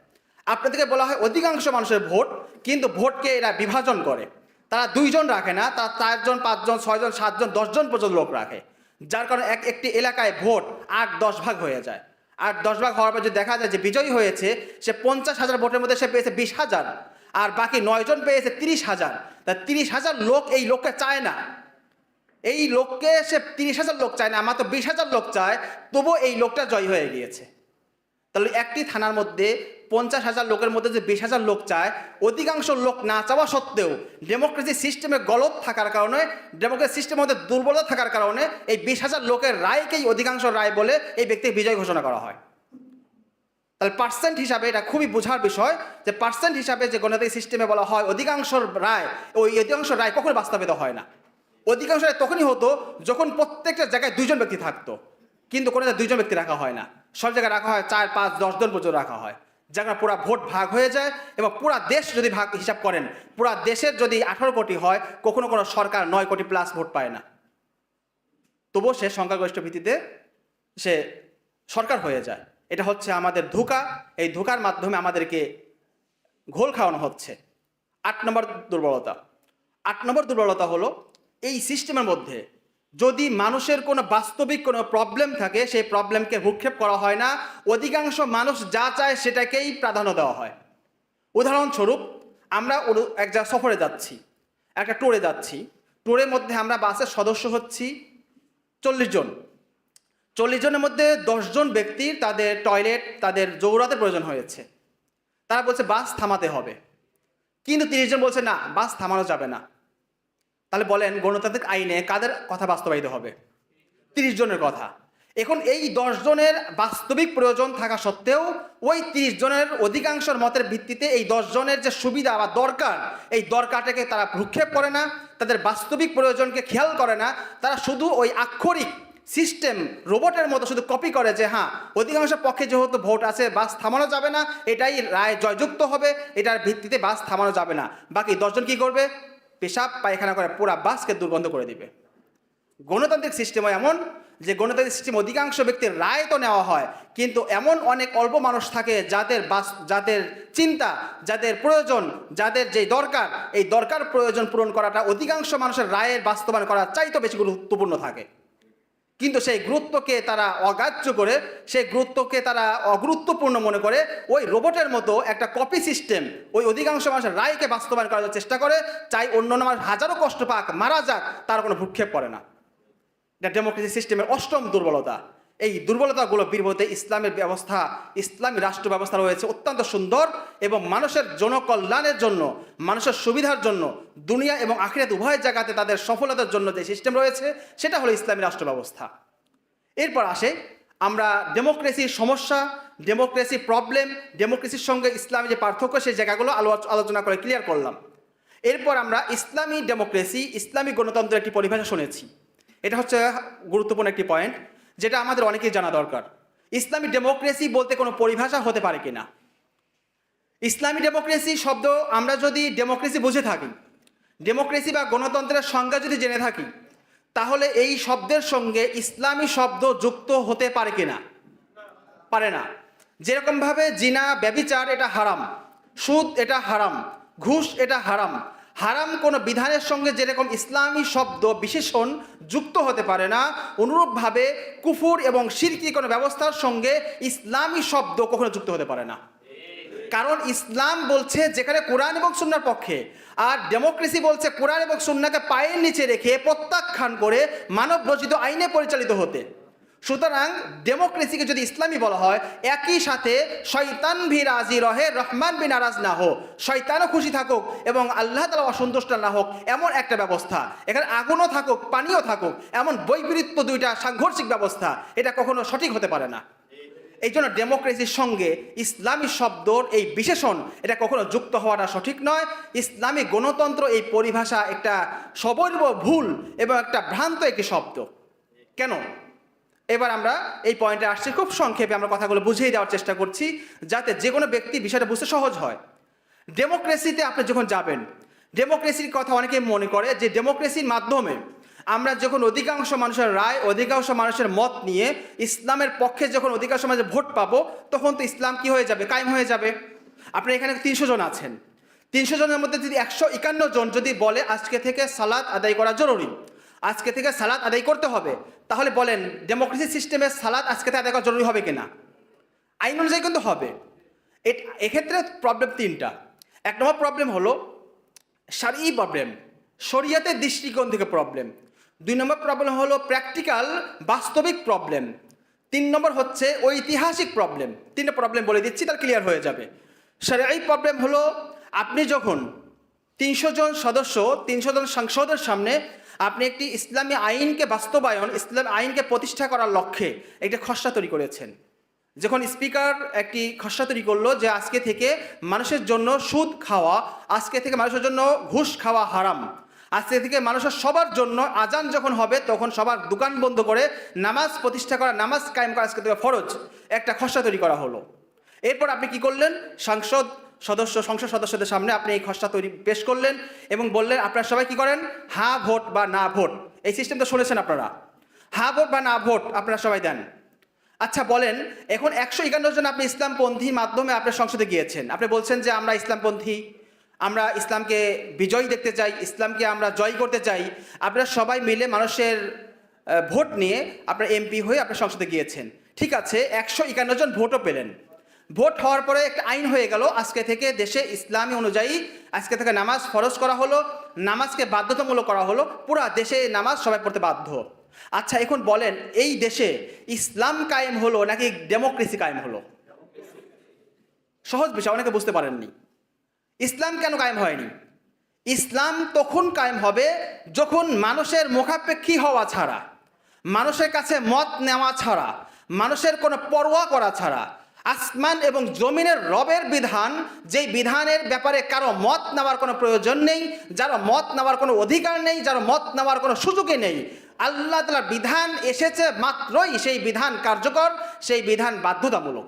Speaker 1: আপনাদেরকে বলা হয় অধিকাংশ মানুষের ভোট, কিন্তু ভোটকে এরা বিভাজন করে। তারা 2 জন রাখে না, তারা 4 জন 5 জন 6 জন 7 জন 10 জন পর্যন্ত লোক রাখে, যার কারণে একটি এলাকায় ভোট 8-10 ভাগ হয়ে যায়। 8-10 ভাগ হওয়ার পর যদি দেখা যায় যে বিজয়ী হয়েছে সে 50,000 ভোটের মধ্যে সে পেয়েছে 20,000, আর বাকি 9 জন পেয়েছে 30,000। তা 30,000 লোক এই লোককে চায় না, এই লোককে সে 30,000 লোক চায় না, মাত্র 20,000 লোক চায়, তবুও এই লোকটা জয় হয়ে গিয়েছে। তাহলে একটি থানার মধ্যে 50,000 লোকের মধ্যে যে 20,000 লোক চায়, অধিকাংশ লোক না চাওয়া সত্ত্বেও ডেমোক্রেসি সিস্টেমে গলত থাকার কারণে, ডেমোক্রেসি সিস্টেমের মধ্যে দুর্বলতা থাকার কারণে এই 20,000 লোকের রায়কেই অধিকাংশ রায় বলে এই ব্যক্তির বিজয় ঘোষণা করা হয়। তাহলে পার্সেন্ট হিসাবে এটা খুবই বোঝার বিষয় যে পার্সেন্ট হিসাবে যে গণতান্ত্রিক সিস্টেমে বলা হয় অধিকাংশ রায়, ওই অধিকাংশ রায় কখনো বাস্তবায়িত হয় না। অধিকাংশ রায় তখনই হতো যখন প্রত্যেকটা জায়গায় 2 জন ব্যক্তি থাকতো, কিন্তু কোনো জায়গায় 2 জন ব্যক্তি রাখা হয় না, সব জায়গায় রাখা হয় 4, 5, 10 জন পর্যন্ত রাখা হয়, যারা পুরা ভোট ভাগ হয়ে যায়। এবং পুরা দেশ যদি ভাগ হিসাব করেন, পুরা দেশের যদি 18 কোটি হয়, কখনো কোনো সরকার 9 কোটি প্লাস ভোট পায় না, তবুও সে সংখ্যাগরিষ্ঠ ভিত্তিতে সে সরকার হয়ে যায়। এটা হচ্ছে আমাদের ধোঁকা। এই ধোঁকার মাধ্যমে আমাদেরকে ঘোল খাওয়ানো হচ্ছে। 8 নম্বর দুর্বলতা। 8 নম্বর দুর্বলতা হলো এই সিস্টেমের মধ্যে যদি মানুষের কোনো বাস্তবিক কোনো প্রবলেম থাকে, সেই প্রবলেমকে ভূক্ষেপ করা হয় না, অধিকাংশ মানুষ যা চায় সেটাকেই প্রাধান্য দেওয়া হয়। উদাহরণস্বরূপ, আমরা এক জায়গায় সফরে যাচ্ছি, একটা ট্যুরে যাচ্ছি, ট্যুরের মধ্যে আমরা বাসের সদস্য হচ্ছি 40 জন। 40 জনের মধ্যে 10 জন ব্যক্তির তাদের টয়লেট, তাদের জরুরাতের প্রয়োজন হয়েছে, তারা বলছে বাস থামাতে হবে, কিন্তু 30 জন বলছে না, বাস থামানো যাবে না। তাহলে বলেন গণতান্ত্রিক আইনে কাদের কথা বাস্তবায়িত হবে? 30 জনের কথা। এখন এই 10 জনের বাস্তবিক প্রয়োজন থাকা সত্ত্বেও ওই 30 জনের অধিকাংশের মতের ভিত্তিতে এই 10 জনের যে সুবিধা বা দরকার, এই দরকারটাকে তারা ভ্রুক্ষেপ করে না, তাদের বাস্তবিক প্রয়োজনকে খেয়াল করে না। তারা শুধু ওই আক্ষরিক সিস্টেম রোবটের মতো শুধু কপি করে যে হ্যাঁ অধিকাংশ পক্ষে যেহেতু ভোট আছে বাস থামানো যাবে না, এটাই রায় জয়যুক্ত হবে, এটার ভিত্তিতে বাস থামানো যাবে না। বাকি 10 জন কী করবে? পেশাব পায়খানা করে পুরা বাসকে দুর্গন্ধ করে দিবে। গণতান্ত্রিক সিস্টেম এমন যে গণতান্ত্রিক সিস্টেম অধিকাংশ ব্যক্তির রায় তো নেওয়া হয়, কিন্তু এমন অনেক অল্প মানুষ থাকে যাদের চিন্তা, যাদের প্রয়োজন, যাদের যে দরকার, এই দরকার প্রয়োজন পূরণ করাটা অধিকাংশ মানুষের রায়ের বাস্তবায়ন করার চাইতে বেশি গুরুত্বপূর্ণ থাকে। কিন্তু সেই গুরুত্বকে তারা অগ্রাহ্য করে, সেই গুরুত্বকে তারা অগুরুত্বপূর্ণ মনে করে ওই রোবটের মতো একটা কপি সিস্টেম ওই অধিকাংশ মানুষের রায়কে বাস্তবায়ন করার চেষ্টা করে, চাই অন্য মানুষ হাজারো কষ্ট পাক, মারা যাক, তার কোনো ভ্রুক্ষেপ করে না। এটা ডেমোক্রেসি সিস্টেমের 8ম দুর্বলতা। এই দুর্বলতাগুলো বিরোধে ইসলামের ব্যবস্থা, ইসলামী রাষ্ট্র ব্যবস্থা রয়েছে অত্যন্ত সুন্দর এবং মানুষের জনকল্যাণের জন্য, মানুষের সুবিধার জন্য, দুনিয়া এবং আখিরাত উভয় জায়গাতে তাদের সফলতার জন্য যে সিস্টেম রয়েছে সেটা হলো ইসলামী রাষ্ট্র ব্যবস্থা। এরপর আসে আমরা ডেমোক্রেসির সমস্যা, ডেমোক্রেসি প্রবলেম, ডেমোক্রেসির সঙ্গে ইসলামী যে পার্থক্য সেই জায়গাগুলো আলোচনা করে ক্লিয়ার করলাম। এরপর আমরা ইসলামী ডেমোক্রেসি, ইসলামী গণতন্ত্রের একটি পরিভাষা শুনেছি। এটা হচ্ছে গুরুত্বপূর্ণ একটি পয়েন্ট যেটা আমাদের অনেকেই জানা দরকার। ইসলামী ডেমোক্রেসি বলতে কোনো পরিভাষা হতে পারে কিনা? ইসলামী ডেমোক্রেসি শব্দ আমরা যদি ডেমোক্রেসি বুঝে থাকি, ডেমোক্রেসি বা গণতন্ত্রের সংজ্ঞা যদি জেনে থাকি, তাহলে এই শব্দের সঙ্গে ইসলামী শব্দ যুক্ত হতে পারে কিনা? পারে না। যেরকমভাবে জিনা, ব্যভিচার এটা হারাম, সুদ এটা হারাম, ঘুষ এটা হারাম, হারাম কোনো বিধানের সঙ্গে যেরকম ইসলামী শব্দ বিশেষণ যুক্ত হতে পারে না, অনুরূপভাবে কুফুর এবং শিরকি কোনো ব্যবস্থার সঙ্গে ইসলামী শব্দ কখনো যুক্ত হতে পারে না। কারণ ইসলাম বলছে যেখানে কোরআন এবং সুন্নাহর পক্ষে, আর ডেমোক্রেসি বলছে কোরআন এবং সুন্নাহকে পায়ের নিচে রেখে প্রত্যাখ্যান করে মানব রচিত আইনে পরিচালিত হতে। সুতরাং ডেমোক্রেসিকে যদি ইসলামী বলা হয়, একই সাথে শয়তান ভি রাজি রহে রহমান বি নারাজ না হোক, শয়তানও খুশি থাকুক এবং আল্লাহ তাআলা অসন্তুষ্ট না হোক, এমন একটা ব্যবস্থা। এখানে আগুনও থাকুক, পানিও থাকুক, এমন বৈপরীত্য দুইটা সাংঘর্ষিক ব্যবস্থা, এটা কখনো সঠিক হতে পারে না। এই জন্য ডেমোক্রেসির সঙ্গে ইসলামী শব্দর এই বিশেষণ এটা কখনো যুক্ত হওয়াটা সঠিক নয়। ইসলামী গণতন্ত্র এই পরিভাষা একটা সবর্ব ভুল এবং একটা ভ্রান্ত একটি শব্দ। কেন? এবার আমরা এই পয়েন্টে আসছি, খুব সংক্ষেপে আমরা কথাগুলো বুঝিয়ে দেওয়ার চেষ্টা করছি যাতে যে কোনো ব্যক্তি বিষয়টা বুঝতে সহজ হয়। ডেমোক্রেসিতে আপনি যখন যাবেন, ডেমোক্রেসির কথা অনেকে মনে করে যে ডেমোক্রেসির মাধ্যমে আমরা যখন অধিকাংশ মানুষের রায়, অধিকাংশ মানুষের মত নিয়ে ইসলামের পক্ষে যখন অধিকাংশ মানুষের ভোট পাবো, তখন তো ইসলাম কি হয়ে যাবে, কায়েম হয়ে যাবে। আপনি এখানে 300 জন আছেন, 300 জনের মধ্যে যদি 151 জন যদি বলে আজকে থেকে সালাত আদায় করা জরুরি, আজকে থেকে সালাত আদায় করতে হবে, তাহলে বলেন ডেমোক্রেসি সিস্টেমে সালাত আজকে থেকে আদায় করা জরুরি হবে কিনা? আইন অনুযায়ী কিন্তু হবে। এক্ষেত্রে প্রবলেম 3টা। 1 নম্বর প্রবলেম হলো শারঈ প্রবলেম, শরিয়তের দৃষ্টিকোণ থেকে প্রবলেম। 2 নম্বর প্রবলেম হলো প্র্যাকটিক্যাল বাস্তবিক প্রবলেম। 3 নম্বর হচ্ছে ঐতিহাসিক প্রবলেম। 3টা প্রবলেম বলে দিচ্ছি, তার ক্লিয়ার হয়ে যাবে। শারঈ প্রবলেম হলো আপনি যখন 300 জন সদস্য, 300 জন সাংসদের সামনে আপনি একটি ইসলামী আইনকে বাস্তবায়ন, ইসলামী আইনকে প্রতিষ্ঠা করার লক্ষ্যে একটা খসড়া তৈরি করেছেন। যখন স্পিকার একটি খসড়া তৈরি করলো যে আজকে থেকে মানুষের জন্য সুদ খাওয়া, আজকে থেকে মানুষের জন্য ঘুষ খাওয়া হারাম, আজকে থেকে মানুষের সবার জন্য আজান যখন হবে তখন সবার দোকান বন্ধ করে নামাজ প্রতিষ্ঠা করা, নামাজ কায়েম করা আজকে থেকে ফরজ, একটা খসড়া তৈরি করা হলো। এরপর আপনি কি করলেন, সংসদ সদস্যদের সামনে আপনি এই খসড়া তৈরি পেশ করলেন এবং বললেন আপনারা সবাই কি করেন, হ্যাঁ ভোট বা না ভোট। এই সিস্টেম তো শুনেছেন আপনারা, হ্যাঁ ভোট বা না ভোট আপনারা সবাই দেন। আচ্ছা বলেন, এখন 151 জন আপনি ইসলামপন্থী মাধ্যমে আপনার সংসদে গিয়েছেন, আপনি বলছেন যে আমরা ইসলামপন্থী, আমরা ইসলামকে বিজয়ী দেখতে চাই, ইসলামকে আমরা জয় করতে চাই। আপনারা সবাই মিলে মানুষের ভোট নিয়ে আপনার এমপি হয়ে আপনার সংসদে গিয়েছেন, ঠিক আছে। 151 জন ভোটও পেলেন। ভোট হওয়ার পরে একটা আইন হয়ে গেল, আজকে থেকে দেশে ইসলামী অনুযায়ী আজকে থেকে নামাজ ফরজ করা হলো, নামাজকে বাধ্যতামূলক করা হলো, পুরা দেশে নামাজ সবাই পড়তে বাধ্য। আচ্ছা এখন বলেন, এই দেশে ইসলাম কায়েম হলো নাকি ডেমোক্রেসি কায়েম হলো? সহজ বিষয়, অনেকে বুঝতে পারেননি। ইসলাম কেন কায়েম হয়নি? ইসলাম তখন কায়েম হবে যখন মানুষের মুখাপেক্ষী হওয়া ছাড়া, মানুষের কাছে মত নেওয়া ছাড়া, মানুষের কোনো পরোয়া করা ছাড়া, আসমান এবং জমিনের রবের বিধান, যেই বিধানের ব্যাপারে কারো মত নেওয়ার কোনো প্রয়োজন নেই, যারা মত নেওয়ার কোনো অধিকার নেই, যারা মত নেওয়ার কোনো সুযোগই নেই, আল্লাহ তাআলার বিধান এসেছে মাত্রই সেই বিধান কার্যকর, সেই বিধান বাধ্যতামূলক।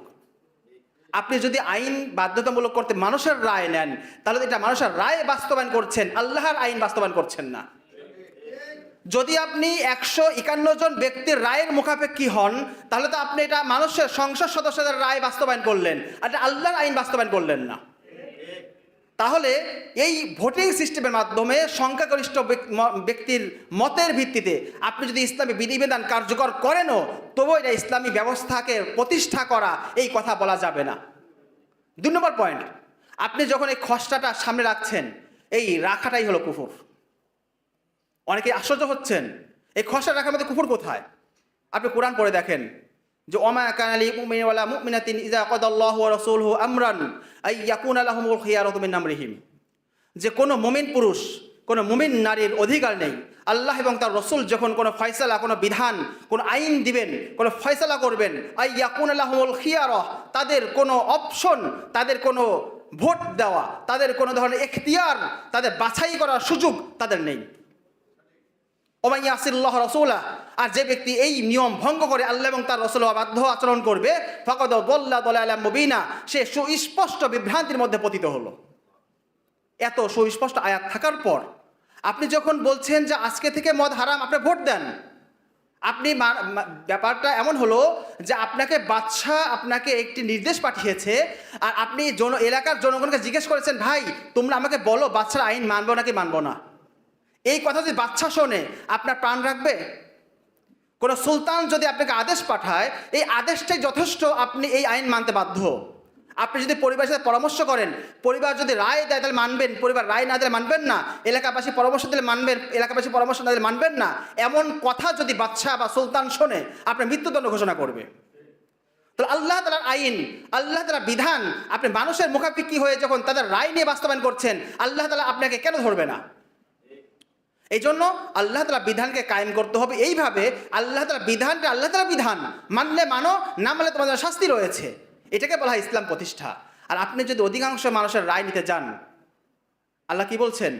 Speaker 1: আপনি যদি আইন বাধ্যতামূলক করতে মানুষের রায় নেন, তাহলে এটা মানুষের রায় বাস্তবায়ন করছেন, আল্লাহর আইন বাস্তবায়ন করছেন না। যদি আপনি 151 জন ব্যক্তির রায়ের মুখাপেক্ষী হন, তাহলে তো আপনি এটা মানুষের সংসদ সদস্যদের রায় বাস্তবায়ন করলেন, আর আল্লাহর আইন বাস্তবায়ন করলেন না। তাহলে এই ভোটিং সিস্টেমের মাধ্যমে সংখ্যাগরিষ্ঠ ব্যক্তির মতের ভিত্তিতে আপনি যদি ইসলামী বিধিবিধান কার্যকর করেনও, তবুও এটা ইসলামী ব্যবস্থাকে প্রতিষ্ঠা করা, এই কথা বলা যাবে না। 2 নম্বর পয়েন্ট, আপনি যখন এই খসড়াটা সামনে রাখছেন, এই রাখাটাই হলো কুফর। অনেকে আশ্চর্য হচ্ছেন, এই খসড়া রাখার মধ্যে কুফর কোথায়? আপনি কোরআন পড়ে দেখেন যে ওমা কানা লিল মুমিনিন ওয়ালা মুমিনাতিন ইযা কাদাল্লাহু ওয়া রাসূলুহু আমরান আই ইয়াকুনা লাহুমুল খিয়ারাতু মিন আমরিহিম, যে কোনো মুমিন পুরুষ, কোনো মুমিন নারীর অধিকার নেই, আল্লাহ এবং তার রসুল যখন কোনো ফয়সালা, কোনো বিধান, কোনো আইন দিবেন, কোনো ফয়সালা করবেন, আই ইয়াকুনা লাহুমুল খিয়ারা, তাদের কোনো অপশন, তাদের কোনো ভোট দেওয়া, তাদের কোনো ধরনের এখতিয়ার, তাদের বাছাই করার সুযোগ তাদের নেই। ওমান ইয়াসিল্লাহ রাসূলা, আর যে ব্যক্তি এই নিয়ম ভঙ্গ করে আল্লাহ এবং তার রাসূল বাধ্য আচরণ করবে, ফাকাদ দাল্লা দালালাম মুবিনা, সে সুস্পষ্ট বিভ্রান্তির মধ্যে পতিত হলো। এত সুস্পষ্ট আয়াত থাকার পর আপনি যখন বলছেন যে আজকে থেকে মদ হারাম, আপনি ভোট দেন, আপনি ব্যাপারটা এমন হলো যে আপনাকে বাদশাহ আপনাকে একটি নির্দেশ পাঠিয়েছে, আর আপনি এলাকার জনগণকে জিজ্ঞেস করেছেন, ভাই তোমরা আমাকে বলো বাদশার আইন মানবো নাকি মানবো না। এই কথা যদি বাদশা শোনে, আপনার প্রাণ রাখবে? কোনো সুলতান যদি আপনাকে আদেশ পাঠায়, এই আদেশটাই যথেষ্ট, আপনি এই আইন মানতে বাধ্য। আপনি যদি পরিবারের সাথে পরামর্শ করেন, পরিবার যদি রায় দেয় তাহলে মানবেন, পরিবার রায় না দিলে মানবেন না, এলাকাবাসী পরামর্শ দিলে মানবেন, এলাকাবাসী পরামর্শ না দিলে মানবেন না। এমন কথা যদি বাদশাহ বা সুলতান শোনে, আপনার মৃত্যুদণ্ড ঘোষণা করবে। তাহলে আল্লাহ তাআলার আইন, আল্লাহ তাআলার বিধান আপনি মানুষের মুখাপেক্ষী হয়ে যখন তাদের রায় নিয়ে বাস্তবায়ন করছেন, আল্লাহ তাআলা আপনাকে কেন ধরবে না? এই জন্য আল্লাহ তাআলার বিধানকে কায়েম করতে হবে এইভাবে, আল্লাহ তাআলার বিধানটা আল্লাহ তাআলার বিধান, মানলে মানো, না মানলে তোমাদের শাস্তি রয়েছে। এটাকে বলা হয় ইসলাম প্রতিষ্ঠা। আর আপনি যদি অধিকাংশ মানুষের রায় নিতে যান, আল্লাহ কি বলছেন?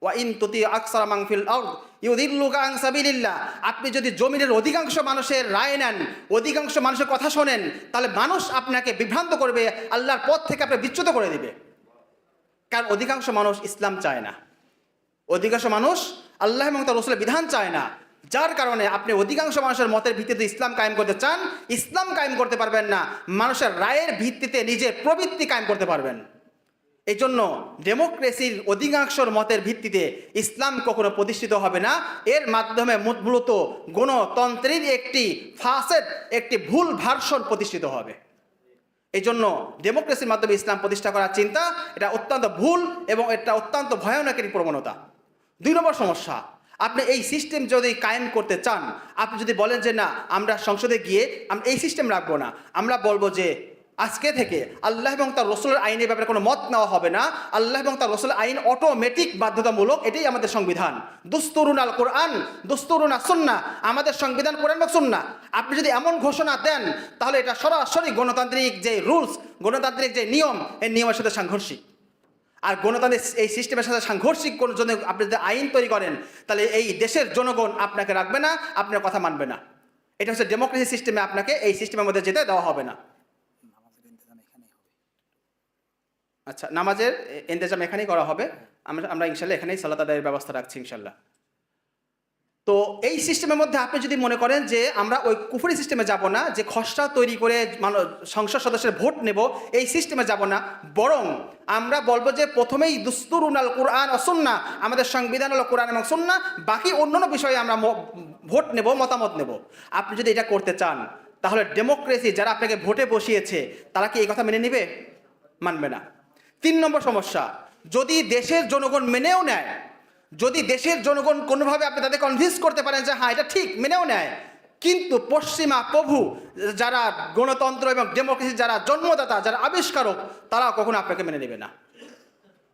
Speaker 1: ওয়া ইন তুতি আকসারা মান ফিল আরদ ইউদিল্লুকা আন সাবিলিল্লাহ। আপনি যদি জমিনের অধিকাংশ মানুষের রায় নেন, অধিকাংশ মানুষের কথা শোনেন, তাহলে মানুষ আপনাকে বিভ্রান্ত করবে, আল্লাহর পথ থেকে আপনাকে বিচ্যুত করে দেবে। কারণ অধিকাংশ মানুষ ইসলাম চায় না, অধিকাংশ মানুষ আল্লাহ এবং তার রাসূলের বিধান চায় না। যার কারণে আপনি অধিকাংশ মানুষের মতের ভিত্তিতে ইসলাম কায়েম করতে চান, ইসলাম কায়েম করতে পারবেন না, মানুষের রায়ের ভিত্তিতে নিজের প্রবৃত্তি কায়েম করতে পারবেন। এই জন্য ডেমোক্রেসির অধিকাংশের মতের ভিত্তিতে ইসলাম কখনো প্রতিষ্ঠিত হবে না। এর মাধ্যমে মূলত গণতন্ত্রের একটি ভুল ভার্সন প্রতিষ্ঠিত হবে। এই জন্য ডেমোক্রেসির মাধ্যমে ইসলাম প্রতিষ্ঠা করার চিন্তা, এটা অত্যন্ত ভুল এবং এটা অত্যন্ত ভয়ানক একটি প্রবণতা। 2 নম্বর সমস্যা, আপনি এই সিস্টেম যদি কায়েম করতে চান, আপনি যদি বলেন যে না, আমরা সংসদে গিয়ে আমরা এই সিস্টেম রাখবো না, আমরা বলবো যে আজকে থেকে আল্লাহ এবং তার রাসূলের আইনের ব্যাপারে কোনো মত নেওয়া হবে না, আল্লাহ এবং তার রাসূলের আইন অটোমেটিক বাধ্যতামূলক, এটাই আমাদের সংবিধান। দুস্তুরুন আল কোরআন দুস্তুরুন আস সুন্নাহ, আমাদের সংবিধান কোরআন এবং সুন্নাহ। আপনি যদি এমন ঘোষণা দেন, তাহলে এটা সরাসরি গণতান্ত্রিক যে রুলস, গণতান্ত্রিক যে নিয়ম, এই নিয়মের সাথে সাংঘর্ষিক। আর গণতান্ত্রিক এই সিস্টেমের সাথে সাংঘর্ষিক কোনো জন্য আপনি যদি আইন তৈরি করেন, তাহলে এই দেশের জনগণ আপনাকে রাখবে না, আপনার কথা মানবে না। এটা হচ্ছে ডেমোক্রেসি সিস্টেমে, আপনাকে এই সিস্টেমের মধ্যে যেতে দেওয়া হবে না। আচ্ছা, নামাজের ইন্তেজাম এখানেই করা হবে। আমরা ইনশাল্লাহ এখানেই সালাত আদায়ের ব্যবস্থা রাখছি ইনশাল্লাহ। তো এই সিস্টেমের মধ্যে আপনি যদি মনে করেন যে আমরা ওই কুফরি সিস্টেমে যাব না, যে খসড়া তৈরি করে সংসদ সদস্যের ভোট নেব, এই সিস্টেমে যাব না, বরং আমরা বলবো যে প্রথমেই দুস্তুরুন আল কুরআন ও সুন্নাহ, আমাদের সংবিধান হলো কোরআন এবং সুন্নাহ, বাকি অন্যান্য বিষয়ে আমরা ভোট নেব, মতামত নেব। আপনি যদি এটা করতে চান, তাহলে ডেমোক্রেসি যারা আপনাকে ভোটে বসিয়েছে, তারা কি এই কথা মেনে নেবে? মানবে না। 3 নম্বর সমস্যা, যদি দেশের জনগণ মেনেও নেয়, যদি দেশের জনগণ কোনোভাবে আপনি তাদের কনভিন্স করতে পারেন যে হ্যাঁ এটা ঠিক, মেনেও নেয়, কিন্তু পশ্চিমা প্রভু যারা গণতন্ত্র এবং ডেমোক্রেসি যারা জন্মদাতা, যারা আবিষ্কারক, তারা কখনো আপনাকে মেনে নেবে না।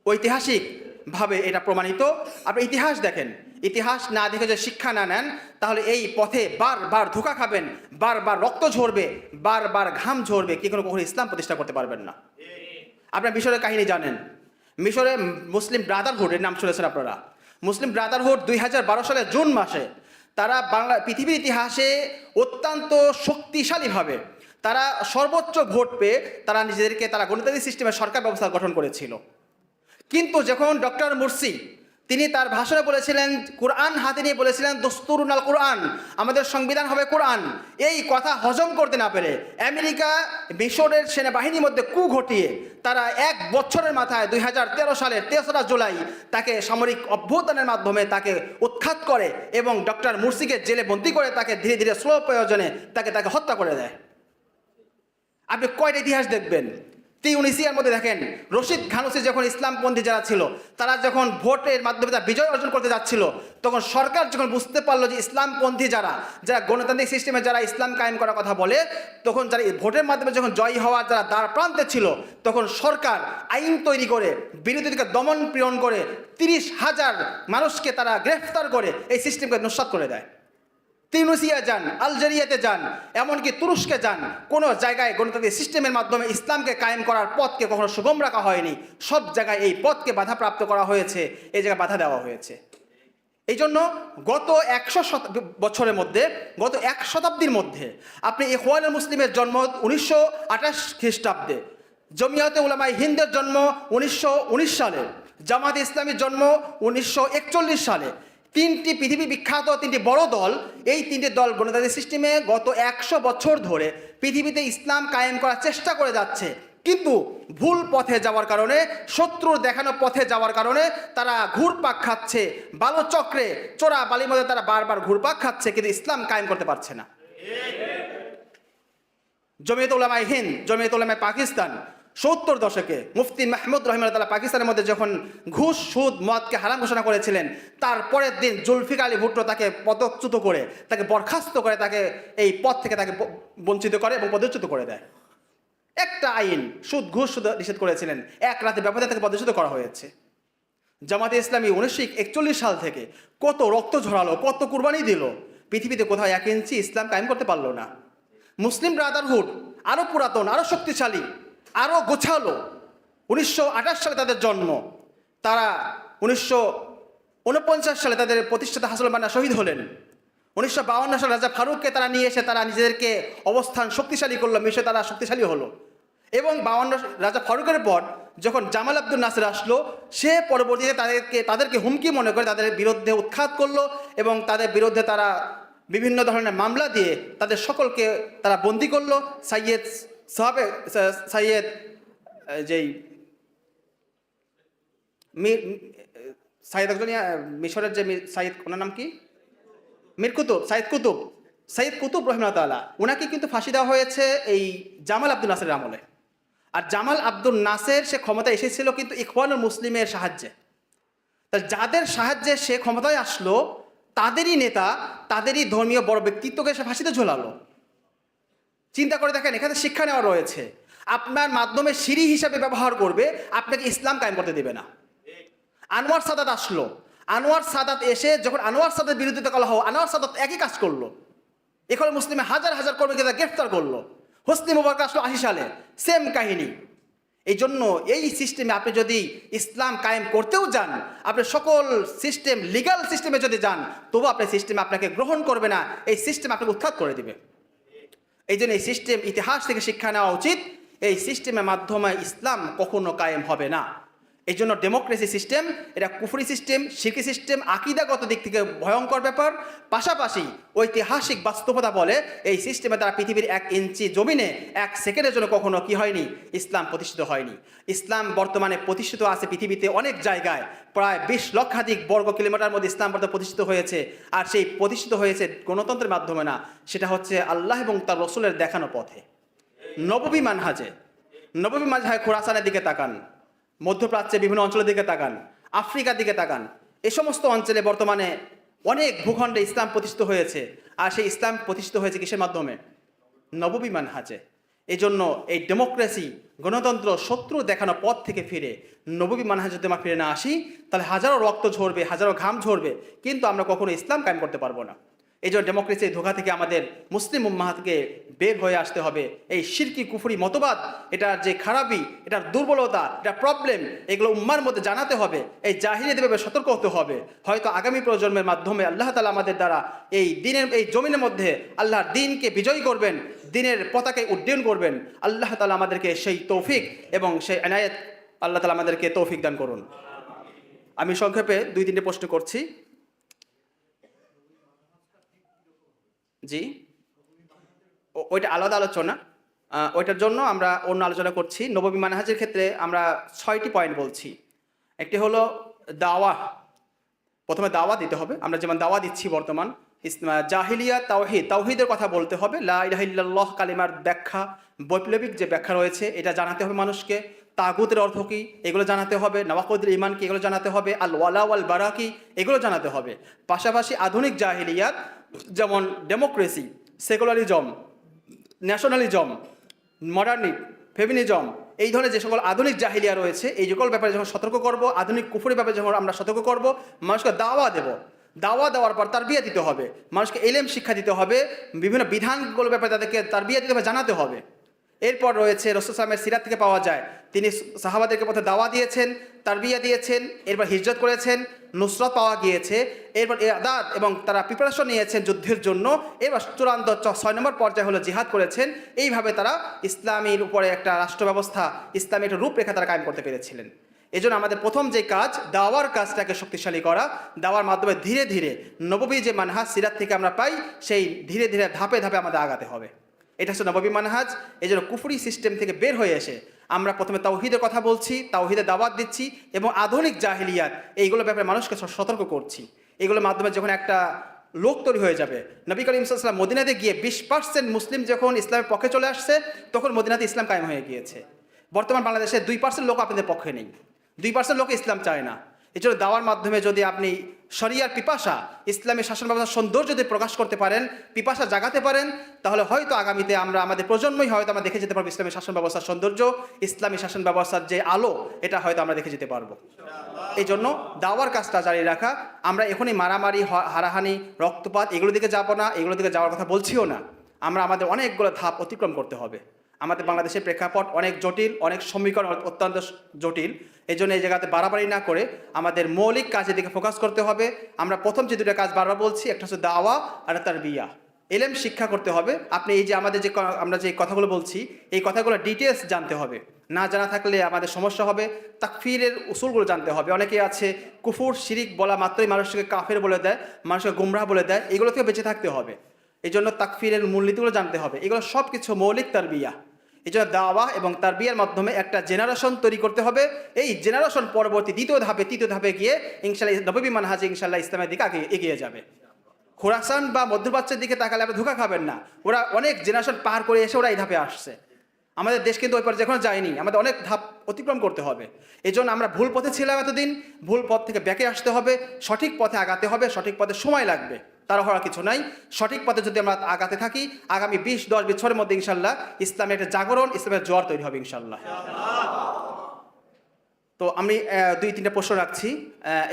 Speaker 1: ঐতিহাসিকভাবে এটা প্রমাণিত। আপনি ইতিহাস দেখেন, ইতিহাস না দেখে যদি শিক্ষা না নেন, তাহলে এই পথে বারবার ধোঁকা খাবেন, বারবার রক্ত ঝরবে, বারবার ঘাম ঝরবে, কখনো ইসলাম প্রতিষ্ঠা করতে পারবেন না। আপনার মিশরের কাহিনী জানেন, মিশরে মুসলিম ব্রাদারহুডের নাম শুনেছেন আপনারা। মুসলিম ব্রাদারহুড 2012 সালের জুন মাসে তারা পৃথিবীর ইতিহাসে অত্যন্ত শক্তিশালীভাবে তারা সর্বোচ্চ ভোট পেয়ে তারা নিজেদেরকে গণতান্ত্রিক সিস্টেমের সরকার ব্যবস্থা গঠন করেছিল। কিন্তু যখন ডক্টর মুরসি তিনি তার ভাষণে বলেছিলেন, কোরআন হাতে নিয়ে বলেছিলেন দুস্তুরুন আল কোরআন, আমাদের সংবিধান হবে কোরআন, এই কথা হজম করতে না পেরে আমেরিকা মিশরের সেনাবাহিনীর মধ্যে কু ঘটিয়ে তারা 1 বছরের মাথায় 2013 সালের 3রা জুলাই তাকে সামরিক অভ্যুত্থানের মাধ্যমে তাকে উৎখাত করে এবং ডক্টর মুরসিকে জেলে বন্দী করে তাকে ধীরে ধীরে স্লো প্রয়োজনে তাকে হত্যা করে দেয়। আপনি কয়টা ইতিহাস দেখবেন? তিউনিসিয়ার মধ্যে দেখেন, রশিদ ঘানুসি যখন ইসলামপন্থী যারা ছিল, তারা যখন ভোটের মাধ্যমে তারা বিজয় অর্জন করতে যাচ্ছিল, তখন সরকার যখন বুঝতে পারলো যে ইসলামপন্থী যারা গণতান্ত্রিক সিস্টেমে যারা ইসলাম কায়েম করার কথা বলে, তখন যারা ভোটের মাধ্যমে যখন জয়ী হওয়ার যারা দ্বার প্রান্তে ছিল, তখন সরকার আইন তৈরি করে বিরোধীদেরকে দমন পীড়ন করে 30,000 মানুষকে তারা গ্রেফতার করে এই সিস্টেমকে নস্যাৎ করে দেয়। তিউনিসিয়া যান, আলজেরিয়াতে যান, এমনকি তুরস্কে যান, কোনো জায়গায় গণতান্ত্রিক সিস্টেমের মাধ্যমে ইসলামকে কায়েম করার পথকে কখনো সুগম রাখা হয়নি। সব জায়গায় এই পথকে বাধাপ্রাপ্ত করা হয়েছে, এই জায়গায় বাধা দেওয়া হয়েছে। এই জন্য গত 100 বছরের মধ্যে, গত 1 শতাব্দীর মধ্যে আপনি ইখওয়ানুল মুসলিমের জন্ম 1928 খ্রিস্টাব্দে, জমিয়াতে উলামায়ে হিন্দের জন্ম 1919 সালে, জামাতে ইসলামীর জন্ম 1941 সালে। 3টি পৃথিবী বিখ্যাত 3টি বড় দল, এই 3টি দল গণতান্ত্রিক সিস্টেমে গত 100 বছর ধরে পৃথিবীতে ইসলাম কায়েম করার চেষ্টা করে যাচ্ছে, কিন্তু ভুল পথে যাওয়ার কারণে, শত্রুর দেখানো পথে যাওয়ার কারণে তারা ঘুরপাক খাচ্ছে, বালুচক্রে চোরা বালির মধ্যে তারা বারবার ঘুরপাক খাচ্ছে, কিন্তু ইসলাম কায়েম করতে পারছে না। জমিয়তে উলামায়ে হিন্দ, জমিয়তে উলামায়ে পাকিস্তান 70 দশকে মুফতি মাহমুদ রহিমাহুল্লাহ পাকিস্তানের মধ্যে যখন ঘুষ, সুদ, মদকে হারাম ঘোষণা করেছিলেন, তার পরের দিন জুলফিকার আলী ভুট্টো তাকে পদচ্যুত করে, তাকে বরখাস্ত করে, তাকে এই পদ থেকে তাকে বঞ্চিত করে এবং পদচ্যুত করে দেয়। একটা আইন, সুদ ঘুষ নিষেধ করেছিলেন, 1 রাতে ব্যবধানে তাকে পদচ্যুত করা হয়েছে। জামাতে ইসলামী 1941 সাল থেকে কত রক্ত ঝরালো, কত কুরবানি দিল, পৃথিবীতে কোথাও 1 ইঞ্চি ইসলাম কায়েম করতে পারলো না। মুসলিম ব্রাদারহুড আরও পুরাতন, আরও শক্তিশালী, আরও গোছালো। 1928 সালে তাদের জন্ম, তারা 49 সালে তাদের প্রতিষ্ঠাতা হাসানুল বান্না শহীদ হলেন। 1952 সালে রাজা ফারুককে তারা নিয়ে এসে তারা নিজেদেরকে অবস্থান শক্তিশালী করলো, মিশে তারা শক্তিশালী হলো। এবং 52 রাজা ফারুকের পর যখন জামাল আব্দুল নাসির আসলো, সে পরবর্তীতে তাদেরকে হুমকি মনে করে তাদের বিরুদ্ধে উৎখাত করলো এবং তাদের বিরুদ্ধে তারা বিভিন্ন ধরনের মামলা দিয়ে তাদের সকলকে তারা বন্দি করলো। সাইয়েদ যেই সাইয়েদ একজন মিশরের যে সাইয়েদ, ওনার নাম কি, সাইয়েদ কুতুব রহিমাহুল্লাহ, ওনাকে কিন্তু ফাঁসি দেওয়া হয়েছে এই জামাল আব্দুল নাসিরের আমলে। আর জামাল আব্দুল নাসের সে ক্ষমতায় এসেছিল কিন্তু ইখওয়ানুল মুসলিমের সাহায্যে। তা যাদের সাহায্যে সে ক্ষমতায় আসলো, তাদেরই নেতা, তাদেরই ধর্মীয় বড় ব্যক্তিত্বকে সে ফাঁসিতে ঝোলালো। চিন্তা করে দেখেন, এখানে শিক্ষা নেওয়া রয়েছে। আপনার মাধ্যমে সিঁড়ি হিসাবে ব্যবহার করবে, আপনাকে ইসলাম কায়েম করতে দেবে না। আনোয়ার সাদাত আসলো, আনোয়ার সাদাত এসে যখন আনোয়ার সাদাত বিরোধিতা করা হয়, আনোয়ার সাদাত একই কাজ করলো। এখন মুসলিমে হাজার হাজার কর্মীকে গ্রেফতার করলো। হোসনি মুবারক আসলো 80 সালে, সেম কাহিনী। এই জন্য এই সিস্টেমে আপনি যদি ইসলাম কায়েম করতেও যান, আপনি সকল সিস্টেম লিগাল সিস্টেমে যদি যান, তবু আপনার সিস্টেম আপনাকে গ্রহণ করবে না, এই সিস্টেম আপনাকে উৎখাত করে দিবে। এই জন্য এই সিস্টেম ইতিহাস থেকে শিক্ষা নেওয়া উচিত। এই সিস্টেমের মাধ্যমে ইসলাম কখনো কায়েম হবে না। এই জন্য ডেমোক্রেসি সিস্টেম এটা কুফরি সিস্টেম, শিরকি সিস্টেম, আকিদাগত দিক থেকে ভয়ঙ্কর ব্যাপার। পাশাপাশি ঐতিহাসিক বাস্তবতা বলে এই সিস্টেমে তারা পৃথিবীর 1 ইঞ্চি জমিনে 1 সেকেন্ডের জন্য কখনো কি হয়নি, ইসলাম প্রতিষ্ঠিত হয়নি। ইসলাম বর্তমানে প্রতিষ্ঠিত আছে পৃথিবীতে অনেক জায়গায়, প্রায় 20 লক্ষাধিক বর্গ কিলোমিটার মধ্যে ইসলাম প্রতিষ্ঠিত হয়েছে। আর সেই প্রতিষ্ঠিত হয়েছে গণতন্ত্রের মাধ্যমে না, সেটা হচ্ছে আল্লাহ এবং তার রসুলের দেখানো পথে, নববী মানহাজে। নববী মানহাজে খোরাসানের দিকে তাকান, মধ্যপ্রাচ্যের বিভিন্ন অঞ্চলের দিকে তাকান, আফ্রিকার দিকে তাকান। এই সমস্ত অঞ্চলে বর্তমানে অনেক ভূখণ্ডে ইসলাম প্রতিষ্ঠিত হয়েছে। আর সেই ইসলাম প্রতিষ্ঠিত হয়েছে কিসের মাধ্যমে? নববী মানহাজে। এই জন্য এই ডেমোক্রেসি, গণতন্ত্র শত্রু দেখানো পথ থেকে ফিরে নববী মানহাজে যদি আমরা ফিরে না আসি, তাহলে হাজারো রক্ত ঝরবে, হাজারো ঘাম ঝরবে, কিন্তু আমরা কখনো ইসলাম কায়েম করতে পারবো না। এই জন্য ডেমোক্রেসির ধোঁকা থেকে আমাদের মুসলিম উম্মাহকে বের হয়ে আসতে হবে। এই শিরকি কুফরি মতবাদ, এটার যে খারাপি, এটার দুর্বলতা, এটা প্রবলেম, এগুলো উম্মার মধ্যে জানাতে হবে। এই জাহিলিয়াতভাবে সতর্ক হতে হবে। হয়তো আগামী প্রজন্মের মাধ্যমে আল্লাহ তাআলা আমাদের দ্বারা এই দিনের এই জমিনের মধ্যে আল্লাহর দিনকে বিজয়ী করবেন, দিনের পতাকায় উড্ডয়ন করবেন। আল্লাহ তাআলা আমাদেরকে সেই তৌফিক এবং সেই এনায়েত আল্লাহ তাআলা আমাদেরকে তৌফিক দান করুন। আমি সংক্ষেপে 2-3টে প্রশ্ন করছি। জি, ওইটা আলাদা আলোচনা, ওইটার জন্য আমরা অন্য আলোচনা করছি। নববী মানহাজের ক্ষেত্রে আমরা 6টি পয়েন্ট বলছি। একটি হলো দাওয়া, প্রথমে দাওয়া দিতে হবে। আমরা যেমন দাওয়া দিচ্ছি বর্তমান, জাহিলিয়া তাওহীদ, তাওহীদের কথা বলতে হবে। লা ইলাহা ইল্লাল্লাহ কালিমার ব্যাখ্যা, বৈপ্লবিক যে ব্যাখ্যা রয়েছে এটা জানাতে হবে মানুষকে। তাগুতের অর্থ কী এগুলো জানাতে হবে, নওয়াকিদুল ঈমান কি এগুলো জানাতে হবে, আল ওয়ালা ওয়াল বারা কি এগুলো জানাতে হবে। পাশাপাশি আধুনিক জাহিলিয়াত যেমন democracy, secularism, nationalism, modernity, feminism, এই ধরনের যে সকল আধুনিক জাহিলিয়া রয়েছে, এই সকল ব্যাপারে যখন সতর্ক করব, আধুনিক কুফরি ব্যাপারে যখন আমরা সতর্ক করব, মানুষকে দাওয়া দেব। দাওয়া দেওয়ার পর তারবিয়া দিতে হবে, মানুষকে ইলম শিক্ষা দিতে হবে, বিভিন্ন বিধানগুলোর ব্যাপারে তাদেরকে তারবিয়া দিতে হবে, জানাতে হবে। এরপর রয়েছে রাসূল সাল্লাল্লাহু আলাইহি ওয়াসাল্লামের সিরাত থেকে পাওয়া যায়, তিনি সাহাবাদেরকে পথে দাওয়া দিয়েছেন, তারবিয়া দিয়েছেন, এরপর হিজরত করেছেন, নুসরাত পাওয়া গিয়েছে, এরপর ইআদাদ এবং তারা প্রিপারেশন নিয়েছেন যুদ্ধের জন্য, এবার চূড়ান্ত 6 নম্বর পর্যায়ে হলো জিহাদ করেছেন। এইভাবে তারা ইসলামের উপরে একটা রাষ্ট্র ব্যবস্থা, ইসলামী একটা রূপরেখা তারা কায়েম করতে পেরেছিলেন। এই জন্য আমাদের প্রথম যে কাজ, দাওয়ার কাজটাকে শক্তিশালী করা। দাওয়ার মাধ্যমে ধীরে ধীরে নববী যে মানহাজ সিরাত থেকে আমরা পাই, সেই ধীরে ধীরে ধাপে ধাপে আমাদের আগাতে হবে। এটা হচ্ছে নববী মানহাজ। এই জন্য কুফরি সিস্টেম থেকে বের হয়ে এসে আমরা প্রথমে তাওহীদের কথা বলছি, তাওহীদের দাওয়াত দিচ্ছি এবং আধুনিক জাহিলিয়াত এইগুলোর ব্যাপারে মানুষকে সতর্ক করছি। এগুলোর মাধ্যমে যখন একটা লোক তৈরি হয়ে যাবে, নবী করিম সাল্লাল্লাহু আলাইহি ওয়াসাল্লাম মদিনাতে গিয়ে 20% মুসলিম যখন ইসলামের পক্ষে চলে আসছে, তখন মদিনাতে ইসলাম কায়েম হয়ে গিয়েছে। বর্তমান বাংলাদেশে 2% লোক আপনাদের পক্ষে নেই, 2% লোক ইসলাম চায় না। এই জন্য দাওয়ার মাধ্যমে যদি আপনি শরিয়ার পিপাসা, ইসলামী শাসন ব্যবস্থার সৌন্দর্য যদি প্রকাশ করতে পারেন, পিপাসা জাগাতে পারেন, তাহলে হয়তো আগামীতে আমাদের প্রজন্মই হয়তো আমরা দেখে যেতে পারবো ইসলামী শাসন ব্যবস্থার সৌন্দর্য, ইসলামী শাসন ব্যবস্থার যে আলো, এটা হয়তো আমরা দেখে যেতে পারবো। এই জন্য দাওয়ার কাজটা জারি রাখা। আমরা এখনই মারামারি, হারাহানি, রক্তপাত এগুলোর দিকে যাবো না, এগুলোর দিকে যাওয়ার কথা বলছিও না। আমরা আমাদের অনেকগুলো ধাপ অতিক্রম করতে হবে। আমাদের বাংলাদেশের প্রেক্ষাপট অনেক জটিল, অনেক সমীকরণ অত্যন্ত জটিল। এই জন্য এই জায়গাতে বাড়াবাড়ি না করে আমাদের মৌলিক কাজের দিকে ফোকাস করতে হবে। আমরা প্রথম যে দুটো কাজ বারবার বলছি, একটা হচ্ছে দাওয়া আর তারবিয়া, এলেম শিক্ষা করতে হবে। আপনি এই যে আমাদের যে আমরা যে কথাগুলো বলছি, এই কথাগুলো ডিটেলস জানতে হবে। না জানা থাকলে আমাদের সমস্যা হবে। তাকফিরের উসুলগুলো জানতে হবে। অনেকে আছে কুফুর শিরিক বলা মাত্রই মানুষকে কাফের বলে দেয়, মানুষকে গুমরাহ বলে দেয়। এগুলো থেকে বেঁচে থাকতে হবে। এই জন্য তাকফিরের মূলনীতিগুলো জানতে হবে। এগুলো সব কিছু মৌলিক তারবিয়া। এই জন্য দাওয়া এবং তারবিয়ার মাধ্যমে একটা জেনারেশন তৈরি করতে হবে। এই জেনারেশন পরবর্তী দ্বিতীয় ধাপে তৃতীয় ধাপে গিয়ে ইনশাল্লাহ নববী মানহাজে ইনশাল্লাহ ইসলামের দিকে আগে এগিয়ে যাবে। খোরাসান বা মধ্যপ্রাচ্যের দিকে তাকালে আপনি ধোঁকা খাবেন না। ওরা অনেক জেনারেশন পার করে এসে ওরা এই ধাপে আসছে। আমাদের দেশ কিন্তু ওই পর্যায়ে এখনো যায়নি। আমাদের অনেক ধাপ অতিক্রম করতে হবে। এই জন্য আমরা ভুল পথে ছিলাম এতদিন। ভুল পথ থেকে ব্যাকে আসতে হবে, সঠিক পথে আগাতে হবে। সঠিক পথে সময় লাগবে, তারা হওয়ার কিছু নাই। সঠিক পথে যদি আমরা আগাতে থাকি, আগামী 20-10 বছরের মধ্যে ইনশাল্লাহ ইসলামের একটা জাগরণ, ইসলামের জোয়ার তৈরি হবে ইনশাল্লাহ। তো আমি 2-3টা প্রশ্ন রাখছি,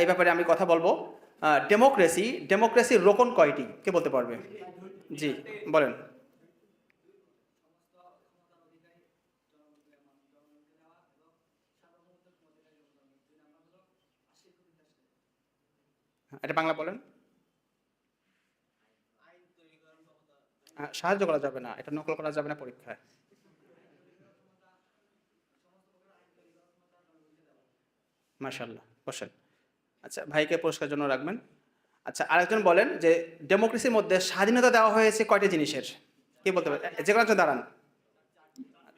Speaker 1: এই ব্যাপারে আমি কথা বলবো। ডেমোক্রেসির রোকন কয়টি, কে বলতে পারবে? জি বলেন। এটা বাংলা বলেন। সাহায্য করা যাবে না, এটা নকল করা যাবে না পরীক্ষায়। মাশাআল্লাহ, বসেন। আচ্ছা, ভাইকে পুরস্কার জন্য রাখবেন। আচ্ছা, আরেকজন বলেন যে ডেমোক্রেসির মধ্যে স্বাধীনতা দেওয়া হয়েছে কয়টি জিনিসের, কে বলতে পারে? যে কোনো একজন দাঁড়ান।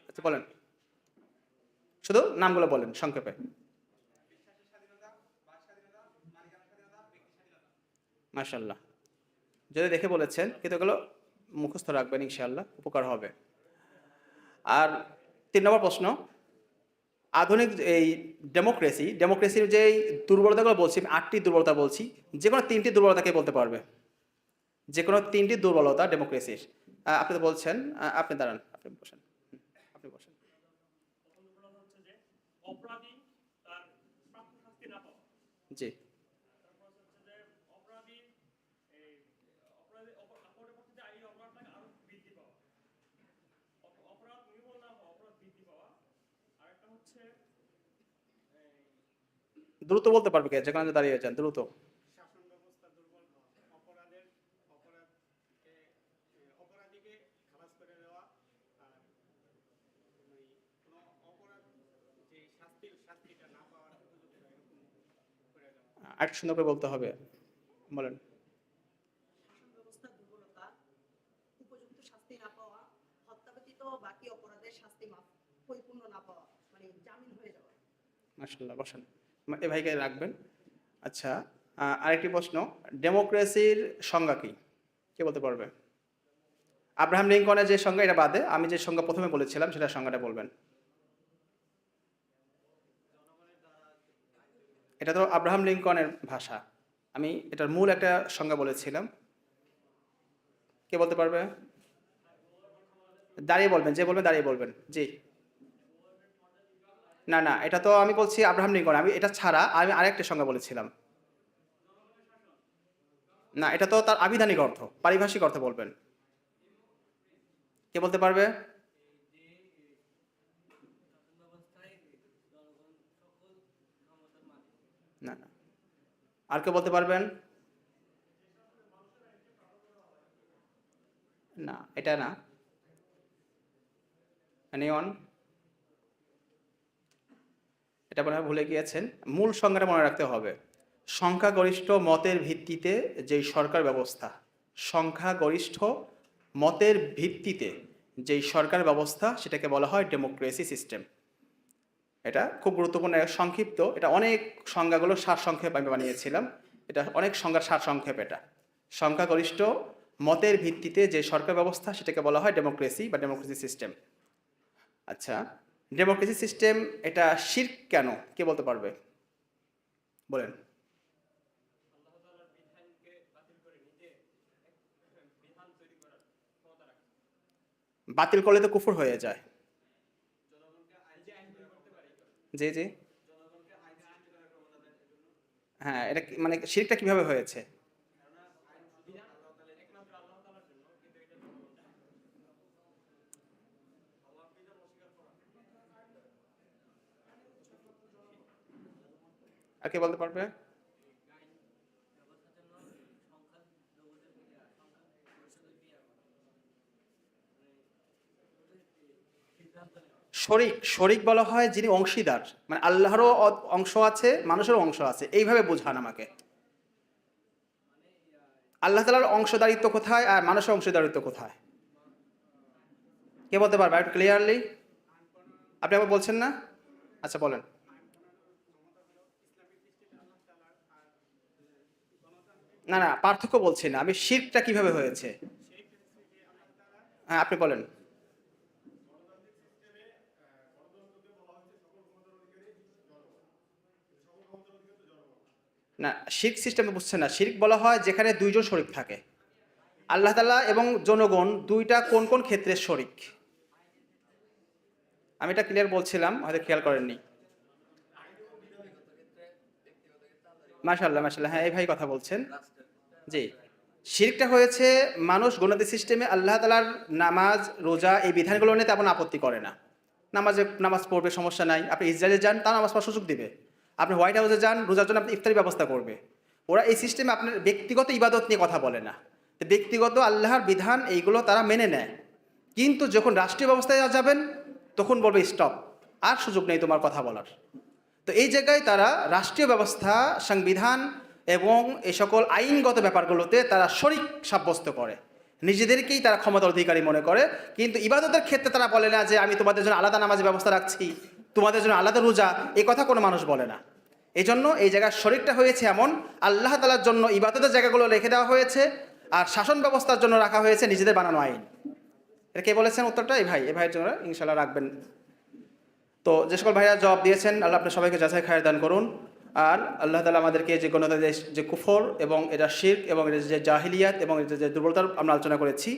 Speaker 1: আচ্ছা বলেন, শুধু নামগুলো বলেন সংক্ষেপে। মাশাআল্লাহ, যদি দেখে বলেছেন, কিন্তু এগুলো মুখস্থ রাখবেন, ইনশাআল্লাহ উপকার হবে। আর 3 নম্বর প্রশ্ন, আধুনিক এই ডেমোক্রেসির যে দুর্বলতাগুলো বলছি, 8টি দুর্বলতা বলছি, যে কোনো 3টি দুর্বলতাকে বলতে পারবে। যে কোনো 3টি দুর্বলতা ডেমোক্রেসির। আপনি তো বলছেন, আপনি দাঁড়ান, আপনি বসেন। আপনি বসেন। জি। দ্রুত বলতে পারবে কে? যেখানে দাঁড়িয়ে যান, দ্রুত। আরেকটু সুন্দর করে বলতে হবে, বলেন।
Speaker 2: শাসন ব্যবস্থার দুর্বলতা, উপযুক্ত শাস্তি না পাওয়া, হত্যা ব্যতীত বাকি অপরাধের শাস্তি পরিপূর্ণ না পাওয়া, মানে জামিন হয়ে যাওয়া।
Speaker 1: মাশাআল্লাহ, বসেন। এই ভাইকে রাখবেন। আচ্ছা, আরেকটি প্রশ্ন, ডেমোক্রেসির সংজ্ঞা কি, কে বলতে পারবে? আব্রাহাম লিঙ্কনের যে সংজ্ঞা, এটা বাদে আমি যে সংজ্ঞা প্রথমে বলেছিলাম সেটা সংজ্ঞাটা বলবেন। এটা তো আব্রাহাম লিঙ্কনের ভাষা, আমি এটার মূল একটা সংজ্ঞা বলেছিলাম। কে বলতে পারবে? দাঁড়িয়ে বলবেন, যে বলবেন দাঁড়িয়ে বলবেন। জি। না না, এটা তো আমি বলছি আব্রাহাম লিঙ্কন, আমি এটা ছাড়া আমি আরেকটা সংজ্ঞা বলেছিলাম। না, এটা তো তার আবিধানিক অর্থ, পারিভাষিক অর্থ বলবেন। কে বলতে পারবে? না না, আর কে বলতে পারবেন? না, এটা না। এনিওয়ান? এটা মনে হয় ভুলে গিয়েছেন। মূল সংজ্ঞাটা মনে রাখতে হবে। সংখ্যাগরিষ্ঠ মতের ভিত্তিতে যেই সরকার ব্যবস্থা, সংখ্যাগরিষ্ঠ মতের ভিত্তিতে যেই সরকার ব্যবস্থা, সেটাকে বলা হয় ডেমোক্রেসি সিস্টেম। এটা খুব গুরুত্বপূর্ণ, সংক্ষিপ্ত। এটা অনেক সংজ্ঞাগুলো সারসংক্ষেপ আমি বানিয়েছিলাম। এটা অনেক সংজ্ঞার সারসংক্ষেপ। এটা সংখ্যাগরিষ্ঠ মতের ভিত্তিতে যে সরকার ব্যবস্থা, সেটাকে বলা হয় ডেমোক্রেসি বা ডেমোক্রেসি সিস্টেম। আচ্ছা, ডেমোক্রেসি সিস্টেম এটা শিরক কেন, কে বলতে পারবে? বলেন। বাতিল করলে তো কুফর হয়ে যায়। জি জি। হ্যাঁ, এটা মানে শিরকটা কিভাবে হয়েছে? আর কে বলতে পারবে? শরিক, শরিক বলা হয় যিনি অংশীদার, মানে আল্লাহরও অংশ আছে, মানুষেরও অংশ আছে, এইভাবে বোঝান আমাকে। আল্লাহ তাআলার অংশদারিত্ব কোথায় আর মানুষের অংশদারিত্ব কোথায়? কে বলতে পারবে একটু ক্লিয়ারলি? আপনি আবার বলছেন না? আচ্ছা বলেন। না না, পার্থক্য বলছি না, আমি শিরকটা কিভাবে হয়েছে। হ্যাঁ আপনি বলেন। না, শিরক সিস্টেমে বুঝছেন না। শিরক বলা হয় যেখানে দুইজন শরিক থাকে। আল্লাহ তাআলা এবং জনগণ দুইটা কোন কোন ক্ষেত্রে শরিক, আমি এটা ক্লিয়ার বলছিলাম, হয়তো খেয়াল করেননি। মাশাআল্লাহ মাশাআল্লাহ, হ্যাঁ এই ভাই কথা বলছেন। জি, শিরকটা হয়েছে মানুষ গণতি সিস্টেমে আল্লাহ তাআলার নামাজ রোজা এই বিধানগুলো নিয়ে তেমন আপত্তি করে না। নামাজ পড়বে, সমস্যা নাই। আপনি ইসরায়েলে যান, তাও নামাজ পড়ার সুযোগ দিবে। আপনি হোয়াইট হাউসে যান, রোজার জন্য আপনি ইফতারি ব্যবস্থা করবে। ওরা এই সিস্টেমে আপনার ব্যক্তিগত ইবাদত নিয়ে কথা বলে না। তো ব্যক্তিগত আল্লাহর বিধান এইগুলো তারা মেনে নেয়, কিন্তু যখন রাষ্ট্রীয় ব্যবস্থায় যাবেন তখন বলবে স্টপ, আর সুযোগ নেই তোমার কথা বলার। তো এই জায়গায় তারা রাষ্ট্রীয় ব্যবস্থা, সংবিধান এবং এই সকল আইনগত ব্যাপারগুলোতে তারা শরিক সাব্যস্ত করে, নিজেদেরকেই তারা ক্ষমতার অধিকারী মনে করে। কিন্তু ইবাদতের ক্ষেত্রে তারা বলে না যে আমি তোমাদের জন্য আলাদা নামাজের ব্যবস্থা রাখছি, তোমাদের জন্য আলাদা রোজা, এই কথা কোনো মানুষ বলে না। এই জন্য এই জায়গার শরিকটা হয়েছে এমন, আল্লাহ তাআলার জন্য ইবাদতের জায়গাগুলো রেখে দেওয়া হয়েছে, আর শাসন ব্যবস্থার জন্য রাখা হয়েছে নিজেদের বানানো আইন। এটা কে বলেছেন উত্তরটা? এই ভাই, এই ভাইয়ের জন্য ইনশাল্লাহ রাখবেন। তো যে সকল ভাইরা জবাব দিয়েছেন, আল্লাহ আপনার সবাইকে যাচাই খায়ের দান করুন। আর আল্লাহ তাআলা আমাদেরকে যে গণতান্ত্রিক দেশ, যে কুফর এবং এটা শিরক এবং এটা যে জাহিলিয়াত এবং এটা যে দুর্বলতার আমরা আলোচনা করেছি,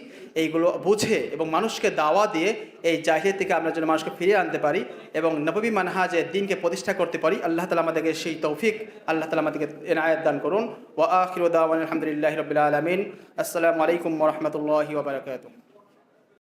Speaker 1: এইগুলো বুঝে এবং মানুষকে দাওয়া দিয়ে এই জাহিলিয়াত থেকে আমরা যেন মানুষকে ফিরিয়ে আনতে পারি এবং নববী মানহাজে দিনকে প্রতিষ্ঠা করতে পারি, আল্লাহ তাআলা আমাদেরকে সেই তৌফিক আল্লাহ তাআলা আমাদেরকে এনায়েত দান করুন। ওয়া আখিরু দাওয়ানা আলহামদুলিল্লাহি রাব্বিল আলামিন। আসসালামু আলাইকুম ওয়া রাহমাতুল্লাহি ওয়া বারাকাতুহু।